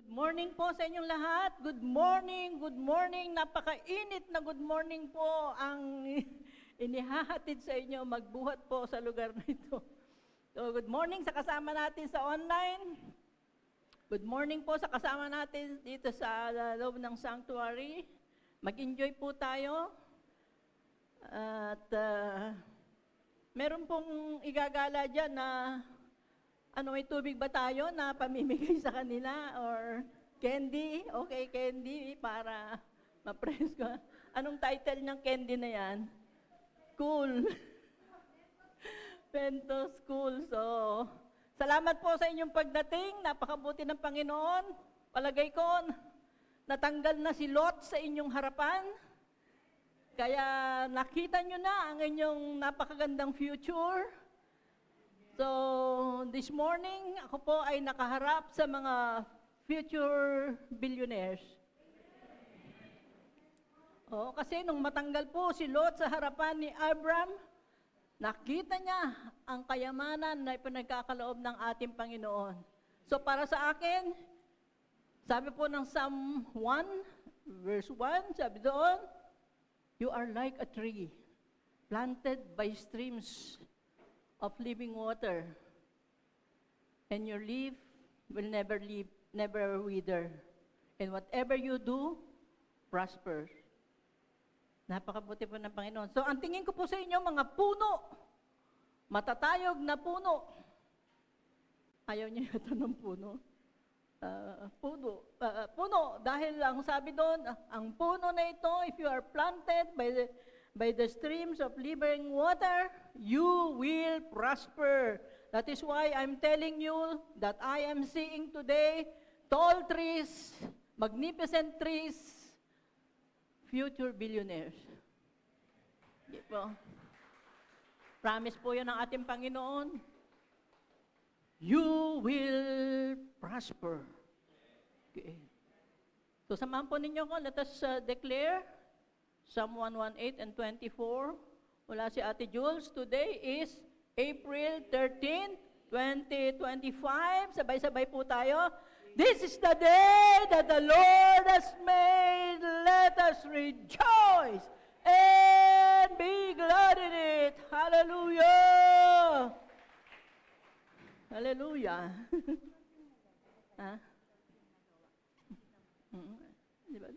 Good morning po sa inyong lahat. Good morning, good morning. Napakainit na good morning po ang inihahatid sa inyo magbuhat po sa lugar na ito. So, good morning sa kasama natin sa online. Good morning po sa kasama natin dito sa loob ng sanctuary. Mag-enjoy po tayo. At meron pong igagala dyan na may tubig ba tayo na pamimigay sa kanila or candy? Okay, candy para ma-press ko. Anong title ng candy na yan? Cool. Pentos Cool. So, salamat po sa inyong pagdating. Napakabuti ng Panginoon. Palagay ko, natanggal na si Lot sa inyong harapan. Kaya nakita nyo na ang inyong napakagandang future. So, this morning, ako po ay nakaharap sa mga future billionaires. Kasi nung matanggal po si Lot sa harapan ni Abram, nakita niya ang kayamanan na ipinagkakaloob ng ating Panginoon. So, para sa akin, sabi po ng Psalm 1, verse 1, sabi doon, "You are like a tree, planted by streams of living water, and your leaf will never wither, and whatever you do, prospers." Napakabuti po ng Panginoon. So, ang tingin ko po sa inyo, mga puno, matatayog na puno. Ayaw niyo yata ng puno? Puno, dahil ang sabi doon, ang puno na ito, if you are planted by the streams of living water, you will prosper. That is why I'm telling you that I am seeing today tall trees, magnificent trees, future billionaires. Di po. Promise po yan ng ating Panginoon. You will prosper. Okay. So samahan po ninyo ko, let us declare Psalm 118 and 24. Wala si Ate Jules. Today is April 13, 2025. Sabay-sabay po tayo. This is the day that the Lord has made. Let us rejoice and be glad in it. Hallelujah! Hallelujah! Ha? Di ba?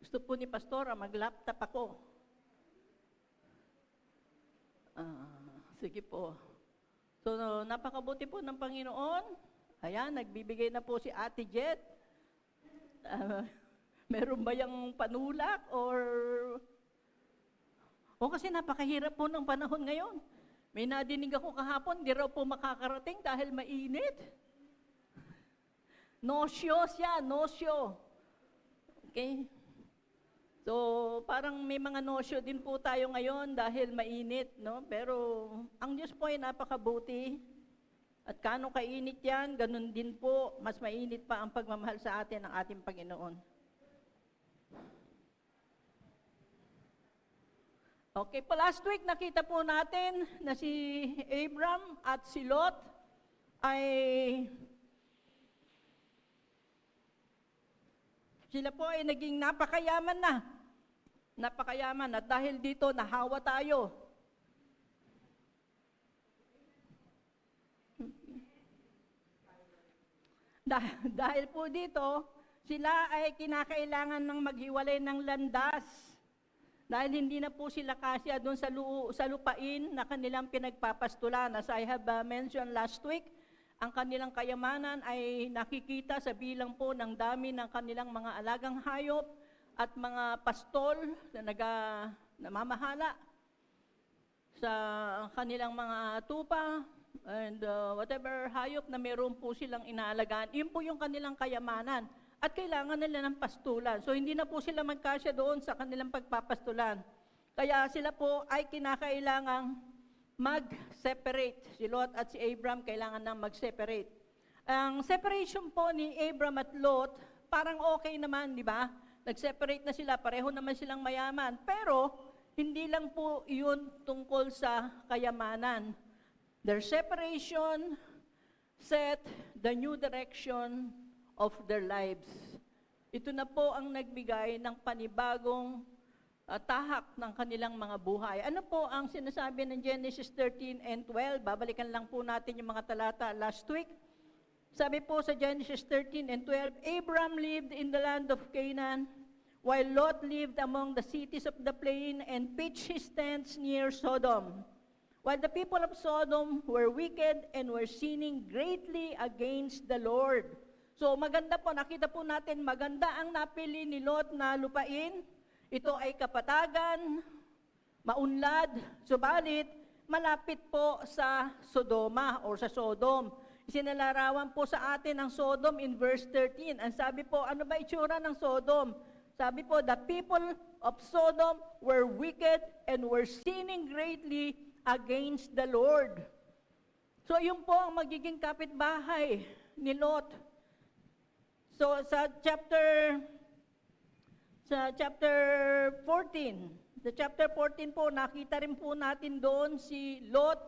Gusto po ni Pastora, mag-laptop ako. Sige po. So, napakabuti po ng Panginoon. Ayan, nagbibigay na po si Ate Jet. Meron ba yung panulak o kasi napakahirap po ng panahon ngayon. May nadinig ako kahapon, di raw po makakarating dahil mainit. No-show siya, no-show. Okay? So, parang may mga no-show din po tayo ngayon dahil mainit, no? Pero, ang Diyos po ay napakabuti. At kano kainit yan, ganun din po, mas mainit pa ang pagmamahal sa atin ng ating Panginoon. Okay po, last week nakita po natin na si Abram at si Lot ay sila po ay naging napakayaman na. Napakayaman. At dahil dito, nahawa tayo. Dahil po dito, sila ay kinakailangan ng maghiwalay ng landas. Dahil hindi na po sila kasya doon sa lupain na kanilang pinagpapastulan. As I have mentioned last week, ang kanilang kayamanan ay nakikita sa bilang po ng dami ng kanilang mga alagang hayop at mga pastol na namamahala sa kanilang mga tupa and whatever hayop na meron po silang inaalagaan. Yun po yung kanilang kayamanan at kailangan nila ng pastulan. So hindi na po sila magkasya doon sa kanilang pagpapastulan. Kaya sila po ay kinakailangang mag-separate. Si Lot at si Abram kailangan nang mag-separate. Ang separation po ni Abram at Lot, parang okay naman, di ba? Nag-separate na sila, pareho naman silang mayaman. Pero, hindi lang po iyon tungkol sa kayamanan. Their separation set the new direction of their lives. Ito na po ang nagbigay ng panibagong tahak ng kanilang mga buhay. Ano po ang sinasabi ng Genesis 13 and 12? Babalikan lang po natin yung mga talata last week. Sabi po sa Genesis 13 and 12, Abram lived in the land of Canaan, while Lot lived among the cities of the plain and pitched his tents near Sodom. While the people of Sodom were wicked and were sinning greatly against the Lord. So maganda po, nakita po natin, maganda ang napili ni Lot na lupain. Ito ay kapatagan, maunlad, subalit malapit po sa Sodoma or sa Sodom. Isinalarawan po sa atin ang Sodom in verse 13. Ang sabi po, ano ba itsura ng Sodom? Sabi po, the people of Sodom were wicked and were sinning greatly against the Lord. So yun po ang magiging kapitbahay ni Lot. So sa chapter 14, sa chapter 14 po, nakita rin po natin doon si Lot.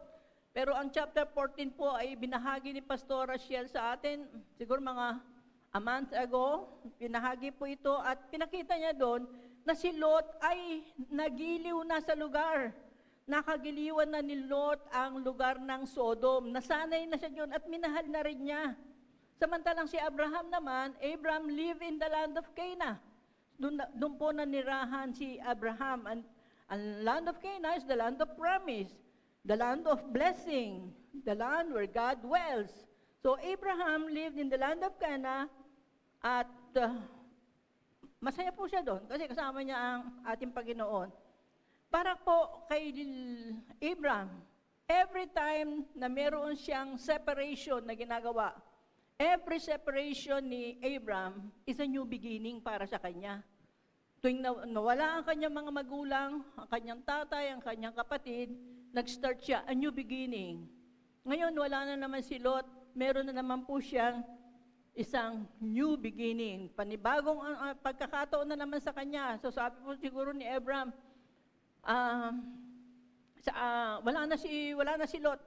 Pero ang chapter 14 po ay binahagi ni Pastor Rachel sa atin, siguro mga a month ago, binahagi po ito at pinakita niya doon na si Lot ay nagiliw na sa lugar. Nakagiliwan na ni Lot ang lugar ng Sodom. Nasanay na siya doon at minahal na rin niya. Samantalang si Abraham naman, Abraham lived in the land of Canaan. Doon po nanirahan si Abraham. Ang land of Canaan is the land of promise, the land of blessing, the land where God dwells. So Abraham lived in the land of Canaan at masaya po siya doon kasi kasama niya ang ating Panginoon. Para po kay Abraham, every time na meron siyang separation na ginagawa, every separation ni Abraham is a new beginning para sa kanya. Tuwing nawala ang kanyang mga magulang, ang kanyang tatay, ang kanyang kapatid, nag-start siya, a new beginning. Ngayon, wala na naman si Lot, meron na naman po siyang isang new beginning. Panibagong pagkakataon na naman sa kanya. So sabi po siguro ni Abraham, wala na si Lot.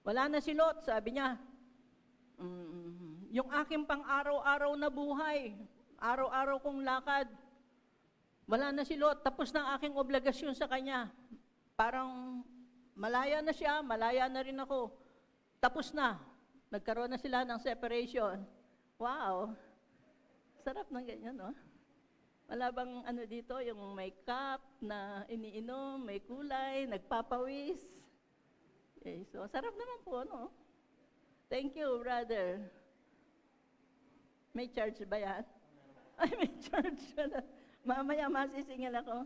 Wala na si Lot, sabi niya. Yung aking pang-araw-araw na buhay, araw-araw kong lakad, wala na si Lot, tapos na ang aking obligasyon sa kanya. Parang malaya na siya, malaya na rin ako. Tapos na, nagkaroon na sila ng separation. Wow, sarap ng ganyan, no? Wala bang ano dito, yung may cup na iniinom, may kulay, nagpapawis. Okay, so sarap naman po, no? Thank you, brother. May charge ba yan? Ay, may charge. Mamaya masisingil ako.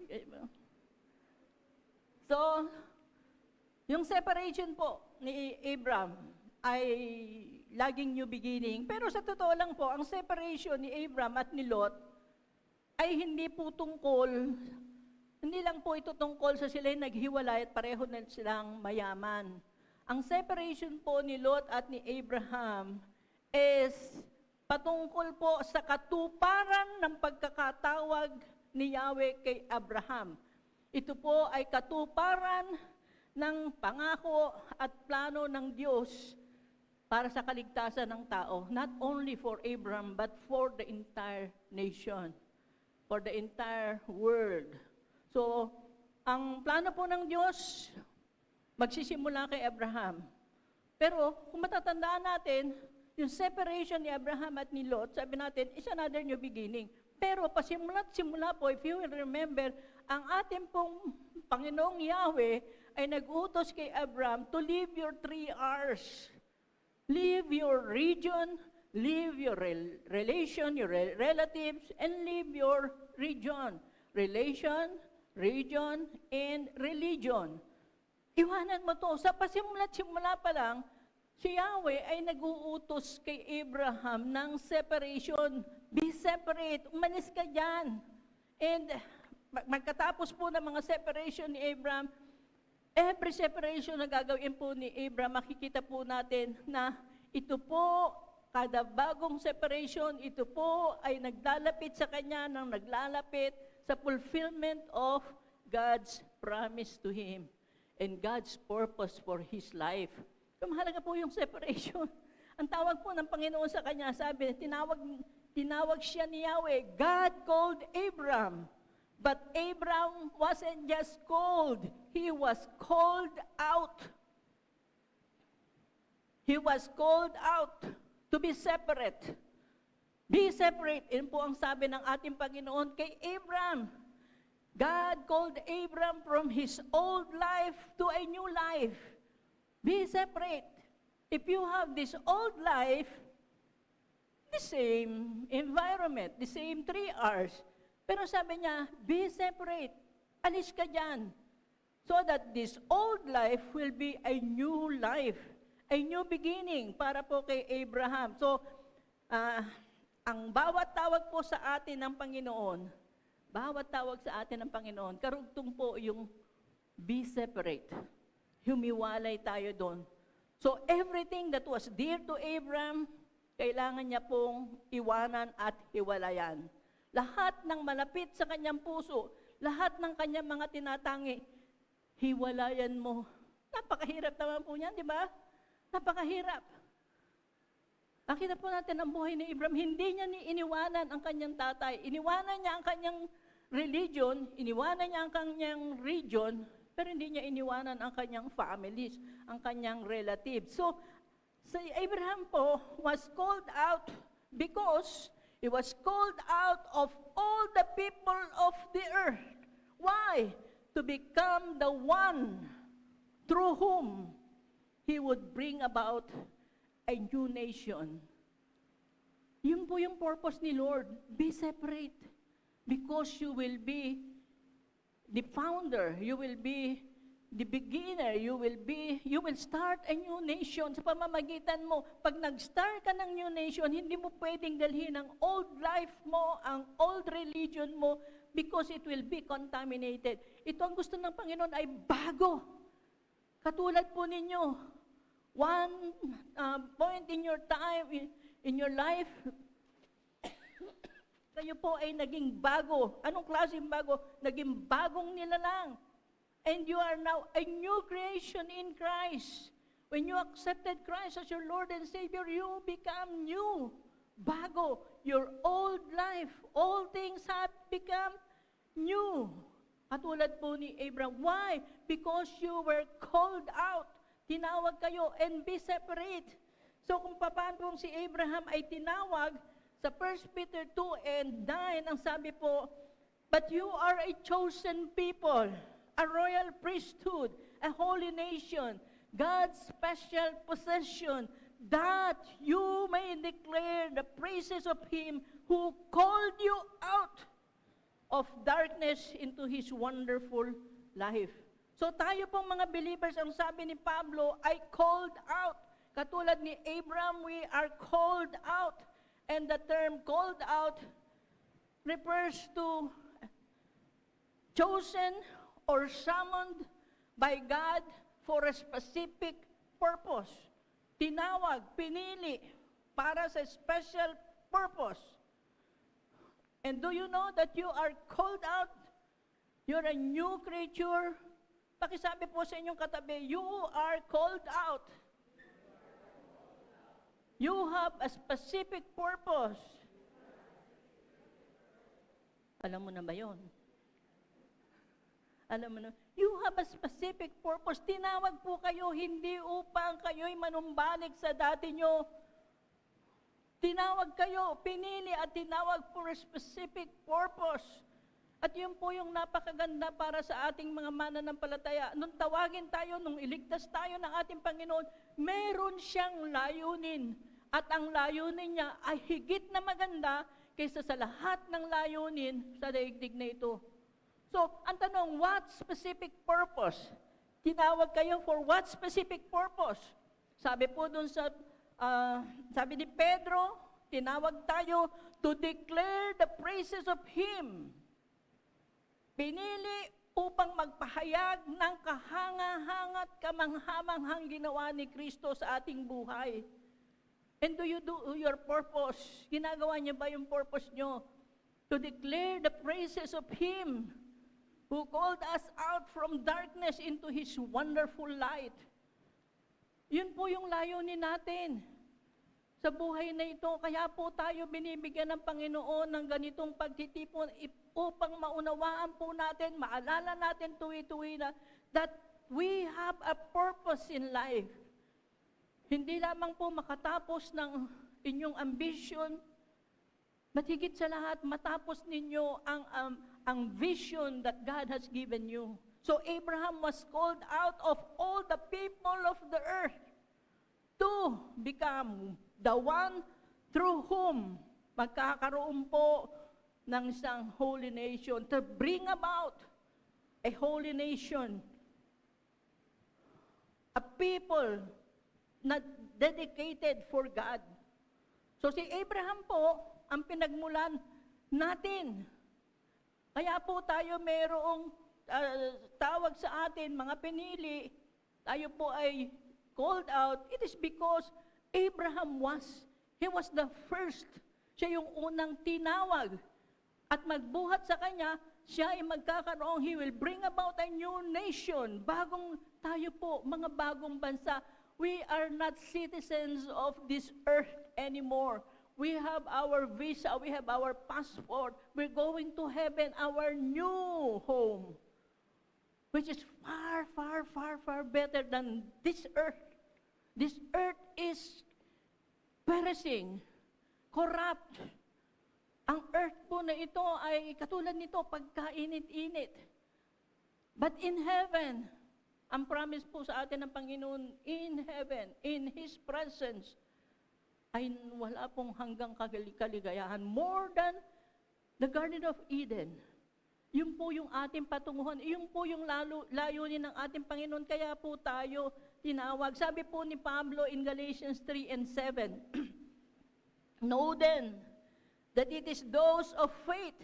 Okay ba? So, yung separation po ni Abraham ay laging new beginning. Pero sa totoo lang po, ang separation ni Abraham at ni Lot ay hindi lang po ito tungkol sa sila'y naghiwalay at pareho na silang mayaman. Ang separation po ni Lot at ni Abraham is patungkol po sa katuparan ng pagkakatawag ni Yahweh kay Abraham. Ito po ay katuparan ng pangako at plano ng Diyos para sa kaligtasan ng tao. Not only for Abraham, but for the entire nation, for the entire world. So, ang plano po ng Diyos, magsisimula kay Abraham. Pero, kung matatandaan natin, yung separation ni Abraham at ni Lot, sabi natin, is another new beginning. Pero, pasimula't simula po, if you will remember, ang ating pong Panginoong Yahweh ay nag-utos kay Abraham to leave your 3 R's. Leave your region, leave your relation, your relatives, and leave your region. Relation, region, and religion. Iwanan mo to. Sa pasimula pa lang, si Yahweh ay nag-uutos kay Abraham ng separation. Be separate. Umalis ka dyan. And magkatapos po ng mga separation ni Abraham, every separation na gagawin po ni Abraham, makikita po natin na ito po, kada bagong separation, ito po ay naglalapit sa kanya nang naglalapit sa fulfillment of God's promise to him. and God's purpose for his life. So mahalaga po yung separation. Ang tawag po ng Panginoon sa kanya, sabi, tinawag siya ni Yahweh, God called Abram. But Abram wasn't just called, he was called out. He was called out to be separate. Be separate. Yun po ang sabi ng ating Panginoon kay Abram. God called Abram from his old life to a new life. Be separate. If you have this old life, the same environment, the same 3 hours, pero sabi niya, be separate. Alis ka dyan. So that this old life will be a new life. A new beginning para po kay Abraham. So, ang bawat tawag po sa atin ng Panginoon, karugtong po yung be separate. Humiwalay tayo doon. So, everything that was dear to Abraham, kailangan niya pong iwanan at hiwalayan. Lahat ng malapit sa kanyang puso, lahat ng kanyang mga tinatangi, hiwalayan mo. Napakahirap naman po niyan, di ba? Napakahirap. Nakita po natin ang buhay ni Abraham, hindi niya iniwanan ang kanyang tatay. Iniwanan niya ang kanyang religion, iniwanan niya ang kanyang region, pero hindi niya iniwanan ang kanyang families, ang kanyang relatives. So, si Abraham po was called out because he was called out of all the people of the earth. Why? To become the one through whom he would bring about a new nation. Yun po yung purpose ni Lord. Be separate. Because you will be the founder, you will be the beginner, you will start a new nation sa pamamagitan mo. Pag nag-start ka ng new nation, hindi mo pwedeng dalhin ang old life mo, ang old religion mo, because it will be contaminated. Ito ang gusto ng Panginoon ay bago. Katulad po ninyo, one point in your time, in your life, kayo po ay naging bago. Anong klaseng bago? Naging bagong nilalang. And you are now a new creation in Christ. When you accepted Christ as your Lord and Savior, you become new. Bago. Your old life, all things have become new. Katulad po ni Abraham. Why? Because you were called out. Tinawag kayo and be separate. So kung paano po si Abraham ay tinawag, sa 1 Peter 2 and 9, ang sabi po, but you are a chosen people, a royal priesthood, a holy nation, God's special possession, that you may declare the praises of Him who called you out of darkness into His wonderful life. So tayo pong mga believers, ang sabi ni Pablo, ay called out. Katulad ni Abraham, we are called out. And the term called out refers to chosen or summoned by God for a specific purpose. Tinawag, pinili para sa special purpose. And do you know that you are called out? You're a new creature. Pakisabi po sa inyong katabi, you are called out. You have a specific purpose. Alam mo na ba yun? Alam mo na, you have a specific purpose. Tinawag po kayo, hindi upang kayo'y manumbalik sa dati nyo. Tinawag kayo, pinili at tinawag for a specific purpose. At yun po yung napakaganda para sa ating mga mananampalataya. Nung tawagin tayo, nung iligtas tayo ng ating Panginoon, meron siyang layunin. At ang layunin niya ay higit na maganda kaysa sa lahat ng layunin sa daigdig na ito. So, ang tanong, what specific purpose? Tinawag kayo for what specific purpose? Sabi po dun sa, sabi ni Pedro, tinawag tayo to declare the praises of Him. Pinili upang magpahayag ng kahanga-hangat kamanghamanghang ginawa ni Kristo sa ating buhay. And do you do your purpose? Ginagawa niyo ba yung purpose niyo? To declare the praises of Him. who called us out from darkness into His wonderful light. Yun po yung layunin natin sa buhay na ito. Kaya po tayo binibigyan ng Panginoon ng ganitong pagtitipon upang maunawaan po natin, maalala natin tuwi-tuwi na that we have a purpose in life. Hindi lamang po makatapos ng inyong ambition, but higit sa lahat, matapos ninyo ang vision that God has given you. So Abraham was called out of all the people of the earth to become the one through whom magkakaroon po ng isang holy nation, to bring about a holy nation, a people na dedicated for God. So si Abraham po, ang pinagmulan natin. Kaya po tayo mayroong tawag sa atin, mga pinili, tayo po ay called out. It is because Abraham he was the first. Siya yung unang tinawag. At magbuhat sa kanya, siya ay magkakaroon, he will bring about a new nation. Bagong tayo po, mga bagong bansa. We are not citizens of this earth anymore. We have our visa, we have our passport. We're going to heaven, our new home, which is far, far, far, far better than this earth. This earth is perishing, corrupt. Ang earth po na ito ay katulad nito, pagkainit-init. But in heaven, ang promise po sa atin ng Panginoon, in heaven, in His presence, ay wala pong hanggang kaligayahan. More than the Garden of Eden. Yun po yung ating patunguhan. Yun po yung layunin ng ating Panginoon. Kaya po tayo tinawag. Sabi po ni Pablo in Galatians 3 and 7, know then that it is those of faith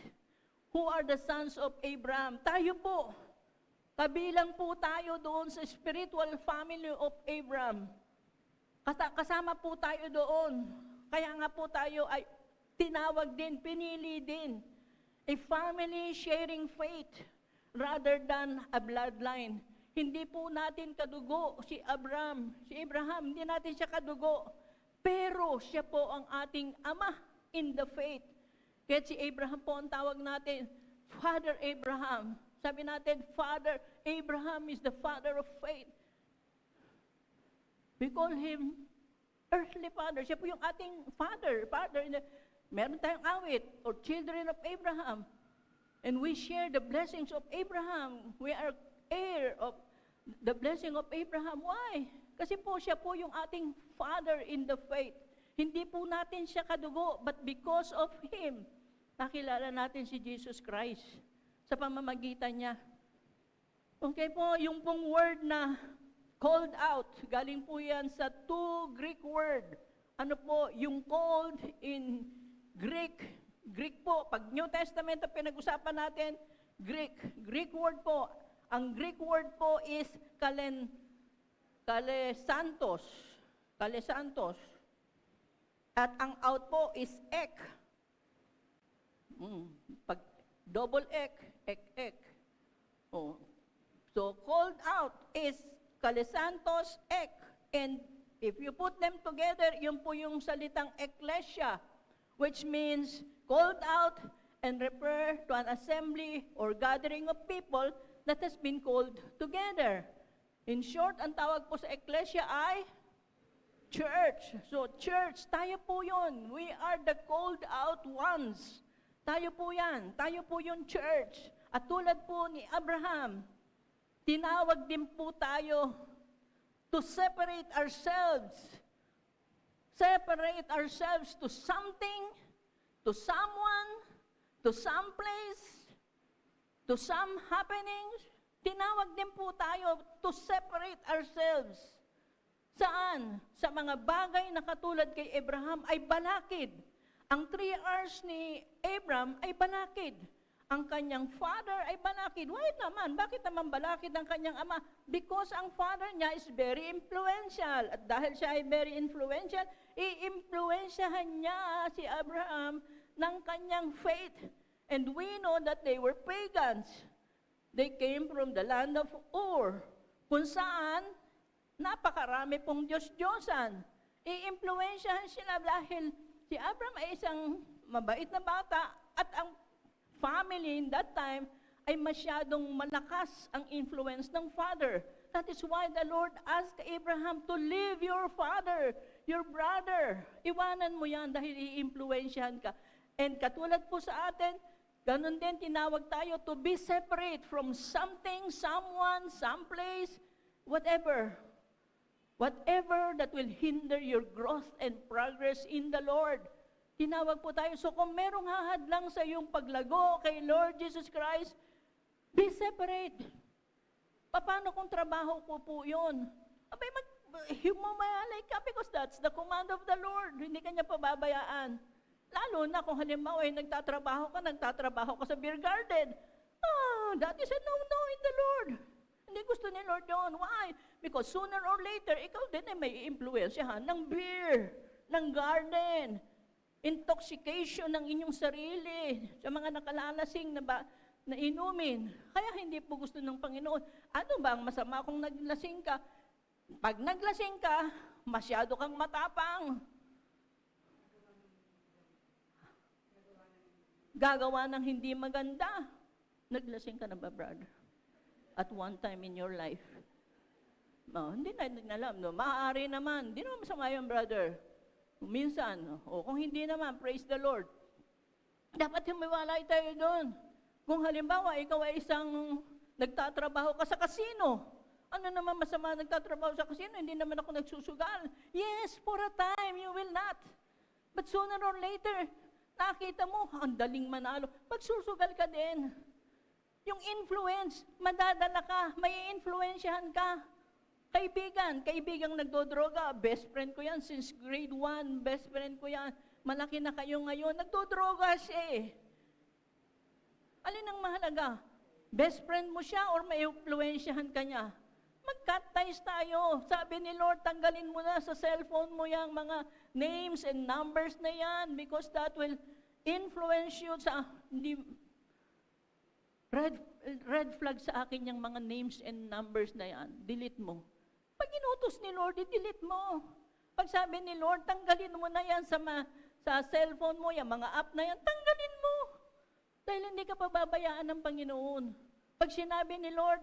who are the sons of Abraham. Tayo po, kabilang po tayo doon sa spiritual family of Abraham. Kasama po tayo doon. Kaya nga po tayo ay tinawag din, pinili din. A family sharing faith rather than a bloodline. Hindi po natin kadugo si Abraham, hindi natin siya kadugo. Pero siya po ang ating ama in the faith. Kaya si Abraham po ang tawag natin, Father Abraham. Sabi natin, Father Abraham is the father of faith. We call him earthly father. Siya po yung ating father. Meron tayong awit, or children of Abraham. And we share the blessings of Abraham. We are heir of the blessing of Abraham. Why? Kasi po siya po yung ating father in the faith. Hindi po natin siya kadugo, but because of Him, nakilala natin si Jesus Christ sa pamamagitan niya. Okay po, yung pong word na called out, galing po yan sa two Greek word. Ano po, yung called in Greek po, pag New Testament pinag-usapan natin, Greek word po. Ang Greek word po is kalesantos. At ang out po is ek. Pag double ek. Oh. So called out is kalesantos, ek. And if you put them together, yun po yung salitang ekklesia, which means called out and refer to an assembly or gathering of people that has been called together. In short, ang tawag po sa ekklesia ay church. So church, tayo po yun. We are the called out ones. Tayo po yan. Tayo po yung church. At tulad po ni Abraham, tinawag din po tayo to separate ourselves to something, to someone, to some place, to some happenings. Tinawag din po tayo to separate ourselves. Saan? Sa mga bagay na katulad kay Abraham ay balakid. Ang 3 hours ni Abraham ay balakid. Ang kanyang father ay balakid. Why naman? Bakit naman balakid ang kanyang ama? Because ang father niya is very influential. At dahil siya ay very influential, i-influensyahan niya si Abraham ng kanyang faith. And we know that they were pagans. They came from the land of Ur, kung saan napakarami pong Diyos-Diyosan. Iimpluwensyahan sila dahil si Abraham ay isang mabait na bata at ang family in that time ay masyadong malakas ang influence ng father. That is why the Lord asked Abraham to leave your father, your brother. Iwanan mo yan dahil iimpluwensyahan ka. And katulad po sa atin, ganun din tinawag tayo to be separate from something, someone, someplace, whatever. Whatever that will hinder your growth and progress in the Lord. Tinawag po tayo. So kung merong hahadlang sa iyong paglago kay Lord Jesus Christ, be separate. Paano kung trabaho ko po yun? Abay, humamayalay ka because that's the command of the Lord. Hindi ka niya pababayaan. Lalo na kung halimbawa ay nagtatrabaho ka sa beer garden. That is a no-no in the Lord. Hindi gusto ni Lord yun. Why? Because sooner or later, ikaw din ay may impluwensyahan ng beer, ng garden, intoxication ng inyong sarili, sa mga nakalalasing na inumin. Kaya hindi po gusto ng Panginoon. Ano ba ang masama kung naglasing ka? Pag naglasing ka, masyado kang matapang. Gagawa ng hindi maganda. Naglasing ka na ba, brother? At one time in your life. Hindi natin alam. No? Maaari naman. Hindi naman masama yun, brother. Minsan. O kung hindi naman, praise the Lord. Dapat humiwalay tayo doon. Kung halimbawa, ikaw ay isang nagtatrabaho ka sa kasino. Ano naman masama nagtatrabaho sa kasino? Hindi naman ako nagsusugal. Yes, for a time, you will not. But sooner or later, nakita mo, ang daling manalo. Pagsusugal ka din. Yung influence, madadala ka, may influensyahan ka. Kaibigang nagdodroga, best friend ko yan since grade 1, best friend ko yan. Malaki na kayo ngayon, nagdodroga siya eh. Alin ang mahalaga? Best friend mo siya or may influensyahan ka niya? Mag-cut ties tayo. Sabi ni Lord, tanggalin mo na sa cellphone mo yung mga names and numbers na yan because that will influence you sa red flag sa akin yung mga names and numbers na yan. Delete mo. Pag inutos ni Lord, i-delete mo. Pag sabi ni Lord, tanggalin mo na yan sa cellphone mo, yung mga app na yan, tanggalin mo. Dahil hindi ka pababayaan ng Panginoon. Pag sinabi ni Lord,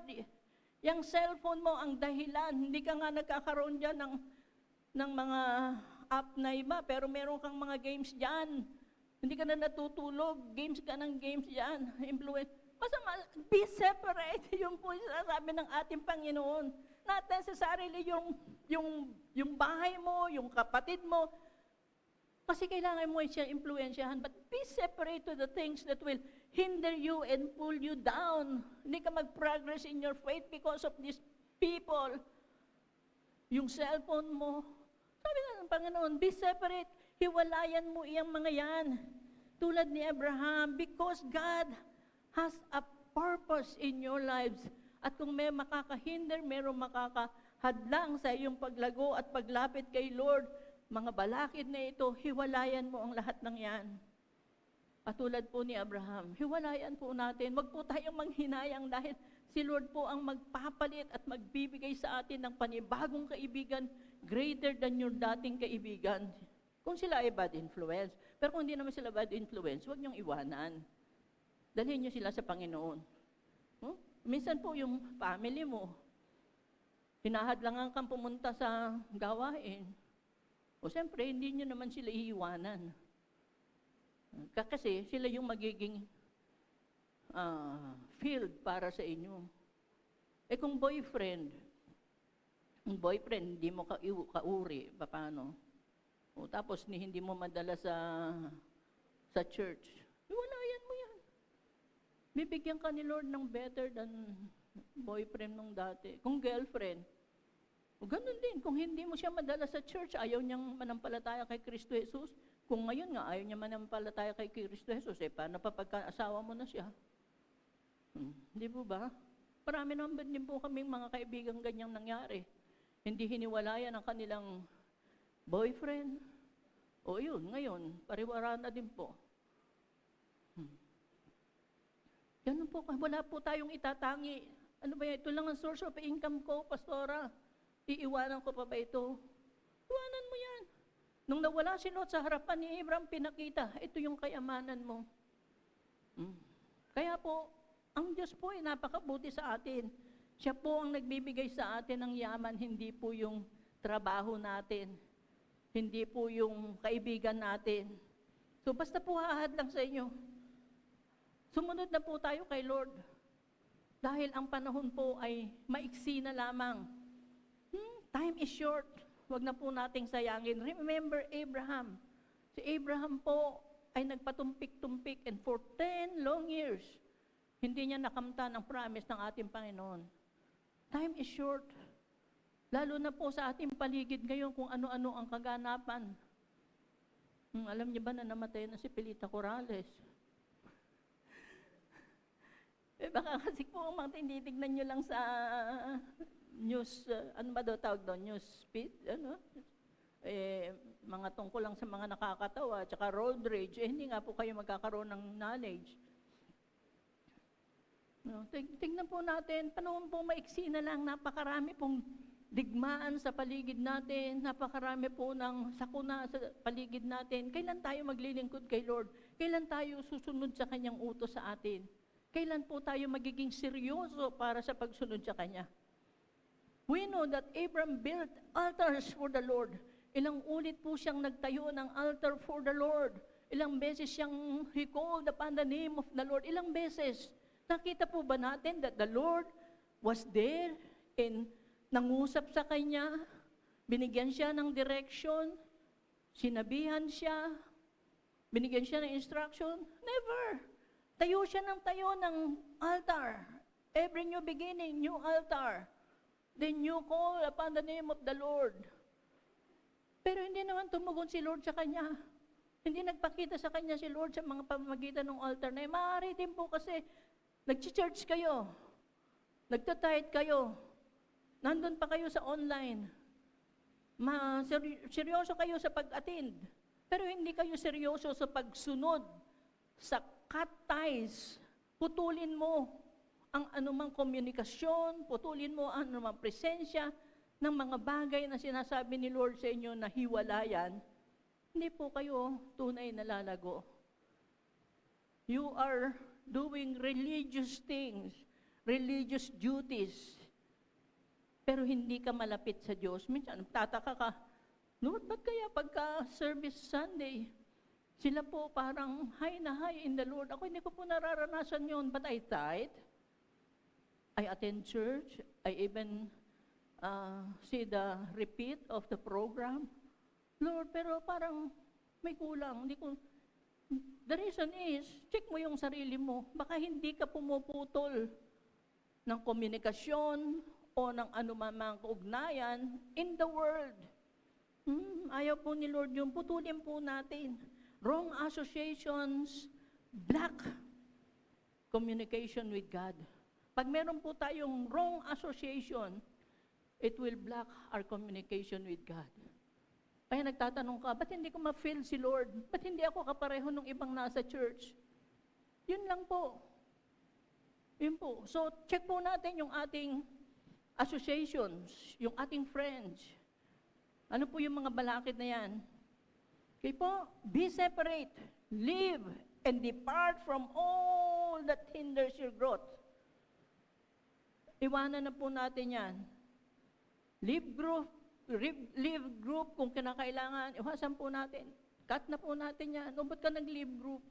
yung cellphone mo ang dahilan, hindi ka nga nagkakaroon dyan ng mga app na iba, pero meron kang mga games dyan. Hindi ka na natutulog, games ka ng games dyan. Influence. Masama, be separate. Yung po sinasabi ng ating Panginoon. Not necessarily yung bahay mo, yung kapatid mo, kasi kailangan mo siya influensyahan, but be separate to the things that will hinder you and pull you down. Hindi ka mag-progress in your faith because of these people. Yung cellphone mo, sabi ng Panginoon, be separate. Hiwalayan mo iyang mga yan. Tulad ni Abraham, because God has a purpose in your lives. At kung may makakahinder, mayroong makakahadlang sa iyong paglago at paglapit kay Lord, mga balakid na ito, hiwalayan mo ang lahat ng yan. Katulad po ni Abraham, hiwalayan po natin. Wag po tayong manghinayang dahil si Lord po ang magpapalit at magbibigay sa atin ng panibagong kaibigan greater than your dating kaibigan. Kung sila ay bad influence. Pero kung hindi naman sila bad influence, huwag niyong iwanan. Dalhin niyo sila sa Panginoon. Minsan po yung family mo, hinahadlangan kang pumunta sa gawain. O siyempre, hindi nyo naman sila iiwanan. Kasi sila yung magiging field para sa inyo. Kung boyfriend, hindi mo kauri, paano? O tapos hindi mo madala sa church, iwalayan mo yan. Bibigyan ka ni Lord ng better than boyfriend nung dati. Kung girlfriend, o ganun din, kung hindi mo siya madala sa church, ayaw niyang manampalataya kay Kristo Jesus. Kung ngayon nga, ayaw niya manampalataya kay Kristo Jesus, paano pa pagka-asawa mo na siya? Hindi po ba? Marami naman din po kaming mga kaibigan ganyang nangyari. Hindi hiniwalayan ang kanilang boyfriend. O yun, ngayon, pariwara na din po. Ganun po, wala po tayong itatangi. Ano ba yan? Ito lang ang source of income ko, pastora. Iiwanan ko pa ba ito? Iwanan mo yan. Nung nawala si Lot sa harapan ni Abraham, pinakita, ito yung kayamanan mo. Kaya po, ang Diyos po ay napakabuti sa atin. Siya po ang nagbibigay sa atin ng yaman, hindi po yung trabaho natin. Hindi po yung kaibigan natin. So basta po hahad lang sa inyo. Sumunod na po tayo kay Lord. Dahil ang panahon po ay maiksi na lamang. Time is short. Huwag na po nating sayangin. Remember Abraham. Si Abraham po ay nagpatumpik-tumpik and for 10 long years, hindi niya nakamtan ang promise ng ating Panginoon. Time is short. Lalo na po sa ating paligid ngayon kung ano-ano ang kaganapan. Alam niyo ba na namatay na si Pilita Corrales? Baka kasi po mga tinitignan niyo lang sa news, ano ba daw tawag doon? News speed? Ano? Mga tungkol lang sa mga nakakatawa, tsaka road rage, hindi nga po kayo magkakaroon ng knowledge. No, tingnan po natin, panahon po maiksi na lang, napakarami pong digmaan sa paligid natin, napakarami po ng sakuna sa paligid natin. Kailan tayo maglilingkod kay Lord? Kailan tayo susunod sa Kanyang utos sa atin? Kailan po tayo magiging seryoso para sa pagsunod sa Kanya? We know that Abraham built altars for the Lord. Ilang ulit po siyang nagtayo ng altar for the Lord. Ilang beses siyang he called upon the name of the Lord. Ilang beses. Nakita po ba natin that the Lord was there and nangusap sa kanya, binigyan siya ng direction, sinabihan siya, binigyan siya ng instruction? Never. Tayo siya ng altar. Every new beginning, new altar. Then you call upon the name of the Lord. Pero hindi naman tumugon si Lord sa kanya. Hindi nagpakita sa kanya si Lord sa mga pamamagitan ng altar na maaari din po kasi nag-church kayo, nagtatithe kayo, nandun pa kayo sa online, seryoso kayo sa pag-attend, pero hindi kayo seryoso sa pagsunod, sa cut ties, putulin mo ang anumang komunikasyon, putulin mo ang anumang presensya ng mga bagay na sinasabi ni Lord sa inyo na hiwalayan, hindi po kayo tunay na lalago. You are doing religious things, religious duties, pero hindi ka malapit sa Diyos. Minsan, tataka ka, Lord, ba't kaya pagka service Sunday, sila po parang high na high in the Lord. Ako hindi ko po nararanasan yun, but I tithe. I attend church. I even see the repeat of the program. Lord, pero parang may kulang. The reason is, check mo yung sarili mo. Baka hindi ka pumuputol ng komunikasyon o ng anumang kaugnayan in the world. Ayaw po ni Lord yung putulin po natin. Wrong associations, black communication with God. Pag meron po tayong wrong association, it will block our communication with God. Kaya nagtatanong ka, ba't hindi ko ma-feel si Lord? Ba't hindi ako kapareho ng ibang nasa church? Yun lang po. Yun po. So, check po natin yung ating associations, yung ating friends. Ano po yung mga balakid na yan? Okay po, be separate, live, and depart from all that hinders your growth. Iwanan na po natin yan. Leave group kung kinakailangan, iwasan po natin. Cut na po natin yan. O ba't ka nag-leave group?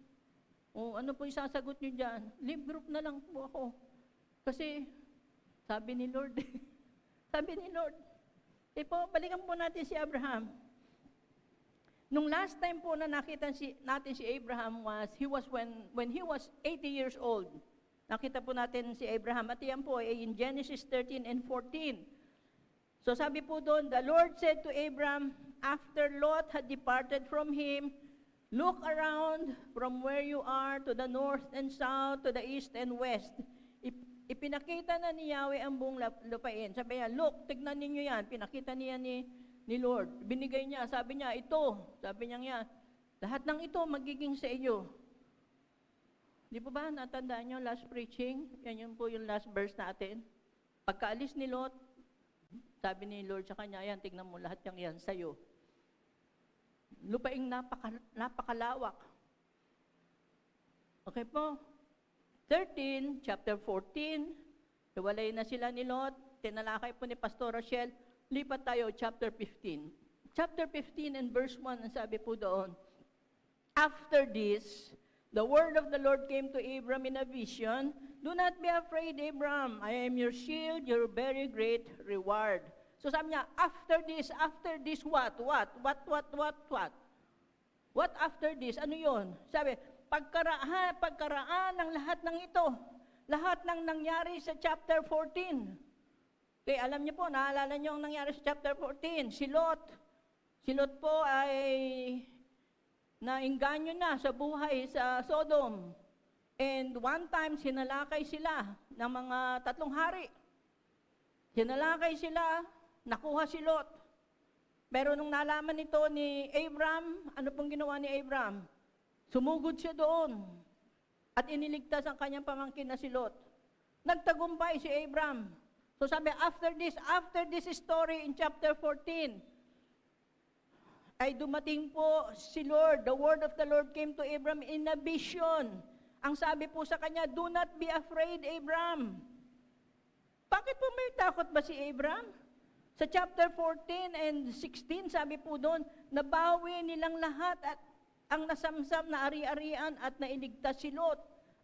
O ano po isasagot nyo dyan? Leave group na lang po ako. Kasi, sabi ni Lord, balikan po natin si Abraham. Nung last time po na nakita natin si Abraham when he was 80 years old. Nakita po natin si Abraham. At yan po ay in Genesis 13 and 14. So sabi po doon, the Lord said to Abraham, after Lot had departed from him, look around from where you are to the north and south, to the east and west. Ipinakita na ni Yahweh ang buong lupain. Sabi niya, look, tignan ninyo yan. Pinakita niya ni Lord. Binigay niya, sabi niya, lahat ng ito magiging sa iyo. Di po ba natandaan nyo last preaching? Yan po yung last verse natin. Pagkaalis ni Lot, sabi ni Lord sa kanya, ayan, tignan mo lahat yan sa'yo. Lupaing napakalawak. Okay po. 13, chapter 14, iwalay na sila ni Lot, tinalakay po ni Pastor Rochelle, lipat tayo, chapter 15. Chapter 15 and verse 1, ang sabi po doon, after this, the word of the Lord came to Abram in a vision, do not be afraid, Abram, I am your shield, your very great reward. So sabi niya, after this, what? What after this? Ano yun? Sabi, pagkaraan ng lahat ng ito, lahat ng nangyari sa chapter 14. Okay, alam niyo po, naalala niyo ang nangyari sa chapter 14, si Lot. Si Lot po ay nainganyo na sa buhay sa Sodom. And one time, sinalakay sila ng mga 3 hari. Sinalakay sila, nakuha si Lot. Pero nung nalaman ito ni Abram, ano pong ginawa ni Abram? Sumugod siya doon at iniligtas ang kanyang pamangkin na si Lot. Nagtagumpay si Abram. So sabi, after this story in chapter 14, ay dumating po si Lord. The word of the Lord came to Abram in a vision. Ang sabi po sa kanya, do not be afraid, Abram. Bakit po may takot ba si Abram? Sa chapter 14 and 16, sabi po doon, nabawi nilang lahat at ang nasamsam na ari-arian at nailigtas si Lot,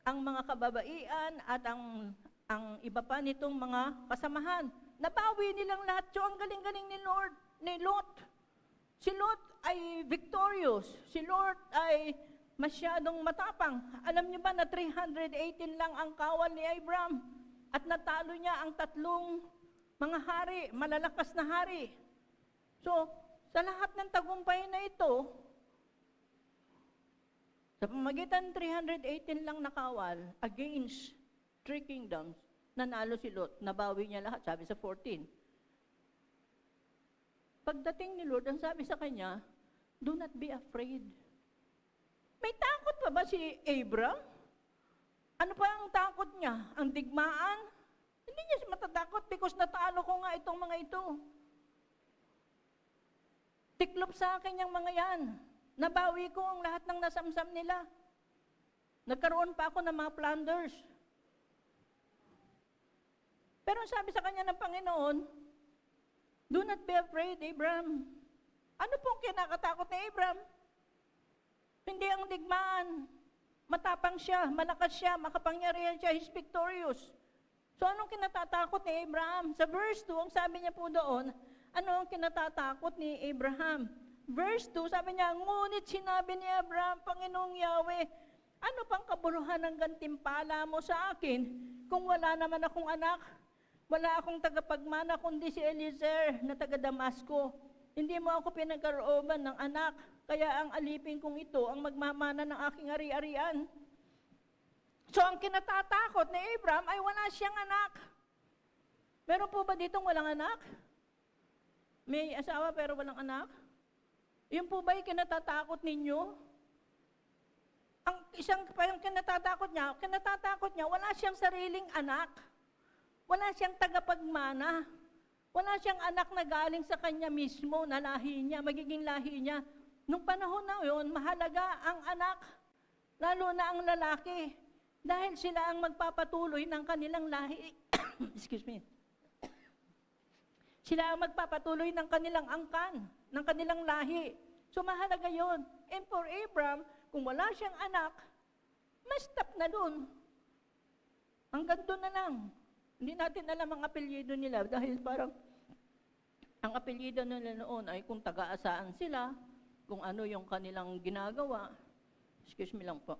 ang mga kababaihan at ang iba pa nitong mga kasamahan. Nabawi nilang lahat. So ang galing-galing ni Lot. Si Lot ay victorious. Si Lot ay masyadong matapang. Alam niyo ba na 318 lang ang kawal ni Abram at natalo niya ang 3 mga hari, malalakas na hari. So, sa lahat ng tagumpay na ito, sa pamagitan 318 lang nakawal against 3 kingdoms, nanalo si Lot, nabawi niya lahat, sabi sa 14. Pagdating ni Lord, ang sabi sa kanya, do not be afraid. May takot pa ba si Abram? Ano pa ang takot niya? Ang digmaan? Hindi niya matatakot because natalo ko nga itong mga ito. Tiklop sa akin yung mga yan. Nabawi ko ang lahat ng nasamsam nila. Nagkaroon pa ako ng mga plunders. Pero sabi sa kanya ng Panginoon, do not be afraid, Abram. Ano pong kinakatakot ni Abram? Hindi ang digmaan. Matapang siya, malakas siya, makapangyarihan siya, he's victorious. So anong kinatatakot ni Abraham? Sa verse 2, ang sabi niya po doon, ano ang kinatatakot ni Abraham? Verse 2, sabi niya, ngunit sinabi ni Abraham, Panginoong Yahweh, ano pang kabuluhan ng gantimpala mo sa akin kung wala naman akong anak? Wala akong tagapagmana kundi si Eliezer na taga Damasco. Hindi mo ako pinagkarooban ng anak, kaya ang alipin kong ito ang magmamana ng aking ari-arian. So ang kinatatakot ni Abraham ay wala siyang anak. Meron po ba ditong walang anak? May asawa pero walang anak? Yun po ba yung kinatatakot ninyo? Ang isang kinatatakot niya, wala siyang sariling anak. Wala siyang tagapagmana. Wala siyang anak na galing sa kanya mismo, na lahi niya, magiging lahi niya. Nung panahon na yun, mahalaga ang anak, lalo na ang lalaki. Dahil sila ang magpapatuloy ng kanilang lahi. Excuse me. Sila ang magpapatuloy ng kanilang angkan, ng kanilang lahi. So mahalaga yun. And for Abraham, kung wala siyang anak, stop na dun. Hanggang doon na lang. Hindi natin alam ang apelyido nila dahil parang ang apelyido nila noon ay kung taga-asaan sila, kung ano yung kanilang ginagawa. Excuse me lang po.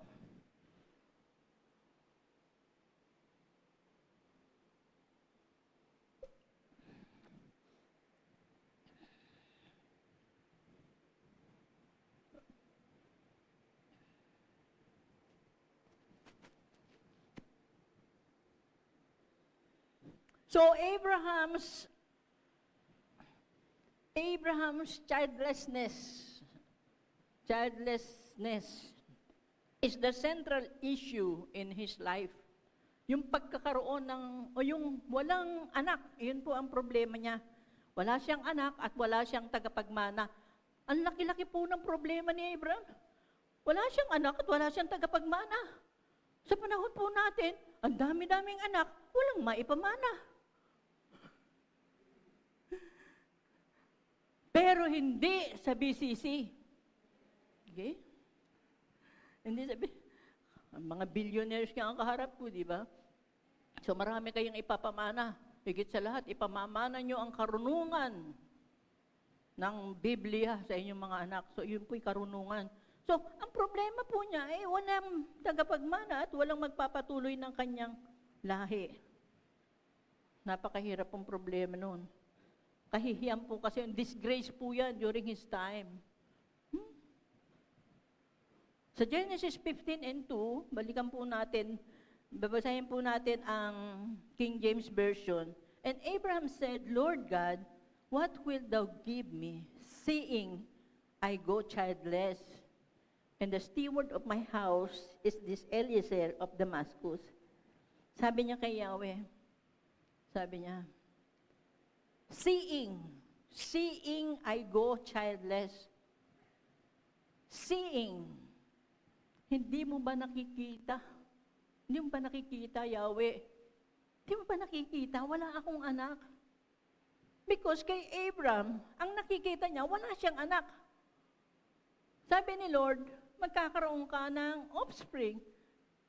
So Abraham's childlessness. is the central issue in his life. Yung pagkakaroon o yung walang anak, yun po ang problema niya. Wala siyang anak at wala siyang tagapagmana. Ang laki-laki po ng problema ni Abraham. Wala siyang anak at wala siyang tagapagmana. Sa panahon po natin, ang dami-daming anak, walang maipamana. Pero hindi sa BCC. Okay? Hindi sabi, ang mga billionaires nga ang kaharap ko, di ba? So marami kayong ipapamana. Higit sa lahat, ipamamana nyo ang karunungan ng Biblia sa inyong mga anak. So yun po'y karunungan. So ang problema po niya, walang tagapagmana at walang magpapatuloy ng kanyang lahi. Napakahirap pong problema noon. Kahihiyam po kasi, disgrace po yan during his time. Sa Genesis 15:2, balikan po natin, babasahin po natin ang King James Version. And Abraham said, Lord God, what wilt thou give me, seeing I go childless? And the steward of my house is this Eliezer of Damascus. Sabi niya kay Yahweh, sabi niya, seeing I go childless. Seeing, hindi mo ba nakikita? Hindi mo ba nakikita, Yahweh? Hindi mo ba nakikita? Wala akong anak. Because kay Abraham, ang nakikita niya, wala siyang anak. Sabi ni Lord, magkakaroon ka ng offspring.